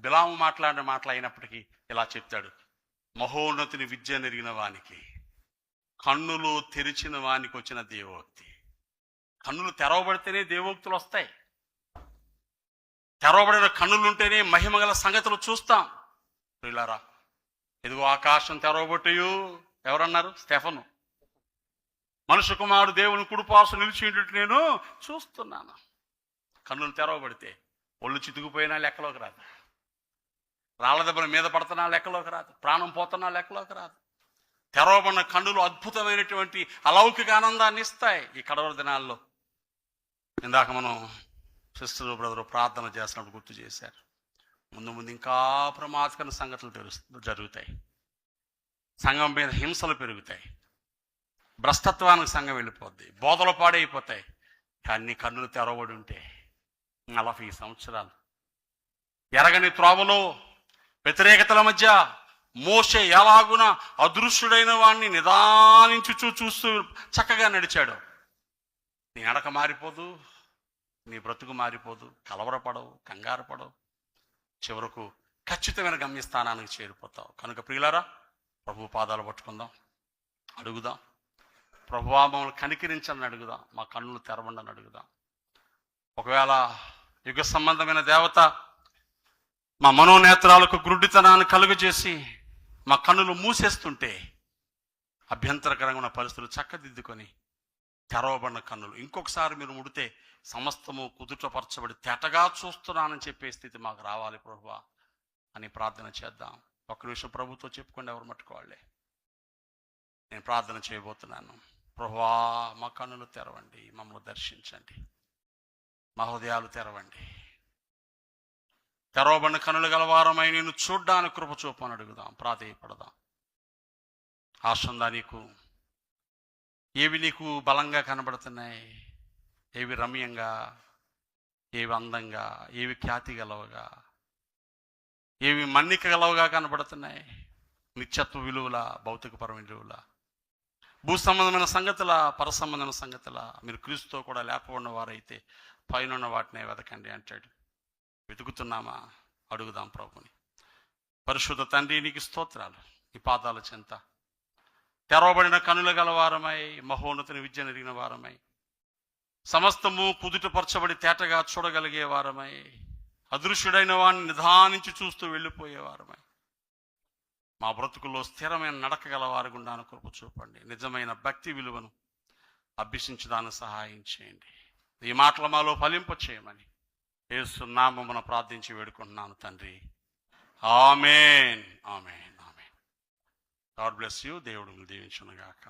బిలాము మాట్లాడిన మాటలు అయినప్పటికీ ఇలా చెప్తాడు, మహోన్నతిని విద్య నెరిగిన వానికి, కన్నులు తెరిచిన వానికి వచ్చిన దేవోక్తి. కన్నులు తెరవబడితేనే దేవోక్తులు వస్తాయి. తెరవబడిన కన్నులుంటేనే మహిమగల సంగతులు చూస్తాం. ప్రియులారా, ఇదిగో ఆకాశం తెరవబొట్టయు. ఎవరన్నారు? స్టెఫను. మనుష్య కుమారుడు దేవుని కుడిపార్శ్వన నిలిచినట్టు నేను చూస్తున్నాను. కన్నులు తెరవబడితే ఒళ్ళు చితుకుపోయినా లెక్కలోకి రాదు, రాళ్ళ దెబ్బల మీద పడుతున్నా లెక్కలోకి రాదు, ప్రాణం పోతున్నా లెక్కలోకి రాదు. తెరవబడిన కన్నులు అద్భుతమైనటువంటి అలౌకిక ఆనందాన్ని ఇస్తాయి. ఈ కడవరి దినాల్లో ఇందాక మనం సిస్టర్ బ్రదర్ ప్రార్థన చేసినప్పుడు గుర్తు చేశారు. ముందు ఇంకా ప్రమాదకర సంగతులు జరుగుతాయి. సంఘం మీద హింసలు పెరుగుతాయి, భ్రష్టత్వానికి సంఘం వెళ్ళిపోద్ది, బోధలు పాడైపోతాయి. కానీ కన్నులు తెరవబడి ఉంటే 40 సంవత్సరాలు ఎరగని త్రోవలో వ్యతిరేకతల మధ్య మోషే ఎలాగున అదృశ్యుడైన వాడిని నిదానించు చూస్తూ చక్కగా నడిచాడు. నీ నడక మారిపోదు, నీ బ్రతుకు మారిపోదు, కలవరపడవు, కంగారు పడవు, చివరకు ఖచ్చితమైన గమ్యస్థానానికి చేరిపోతావు. కనుక ప్రియులారా, ప్రభు పాదాలు పట్టుకుందాం, అడుగుదాం. ప్రభువా మమ్మల్ని కనికరించని అడుగుదాం, మా కన్నులు తెరవండి అడుగుదాం. ఒకవేళ యుగ సంబంధమైన దేవత మా మనోనేత్రాలకు గురుడితనాన్ని కలుగజేసి మా కన్నులు మూసేస్తుంటే అభ్యంతరకరంగా ఉన్న పరిస్థితులు చక్కదిద్దుకొని తెరవబడిన కన్నులు ఇంకొకసారి మీరు ముడితే సమస్తము కుదుటపరచబడి తేటగా చూస్తున్నానని చెప్పే స్థితి మాకు రావాలి ప్రభువా అని ప్రార్థన చేద్దాం. ఒక్క నిమిషం ప్రభుతో చెప్పుకోండి, ఎవరు మట్టుకోవాలే. నేను ప్రార్థన చేయబోతున్నాను. ప్రభువా మా కన్నులు తెరవండి, మమ్మల్ని దర్శించండి, మా హృదయాలు తెరవండి. తెరవబడిన కన్నులు గలవారమై నేను చూడ్డానికి కృప చూపని అడుగుదాం, ప్రాధేయపడదాం. ఆశందా నీకు ఏవి నీకు బలంగా కనబడుతున్నాయి, ఏవి రమ్యంగా, ఏవి అందంగా, ఏవి ఖ్యాతి గలవుగా, ఏవి మన్నిక గలవుగా కనబడుతున్నాయి. నిత్యత్వ విలువల, భౌతికపరమైన విలువల, భూ సంబంధమైన సంగతుల, పర సంబంధమైన సంగతుల. మీరు క్రీస్తుతో కూడా లేపబడిన వారైతే పైన వాటినే వెతకండి అంటాడు. వెతుకుతున్నామా? అడుగుదాం ప్రభుని. పరిశుద్ధ తండ్రి, నీకు స్తోత్రాలు. నీ పాదాల చెంత తెరవబడిన కనుల గలవారమై, మహోన్నతిని విద్య నెరిగిన వారమై, సమస్తము కుదుటపరచబడి తేటగా చూడగలిగే వారమై, అదృశ్యుడైన వాడిని నిదానించి చూస్తూ వెళ్ళిపోయేవారమై, మా బ్రతుకుల్లో స్థిరమైన నడక గల వారి గుండాను కృప చూపండి. నిజమైన భక్తి విలువను అభ్యసించడానికి సహాయం చేయండి. ఈ మాటలు మాలో ఫలింప చేయమని యేసు నామమున ప్రార్థించి వేడుకుంటున్నాను తండ్రి. Amen, amen, amen. God bless you. దేవుడు దీవించును గాక.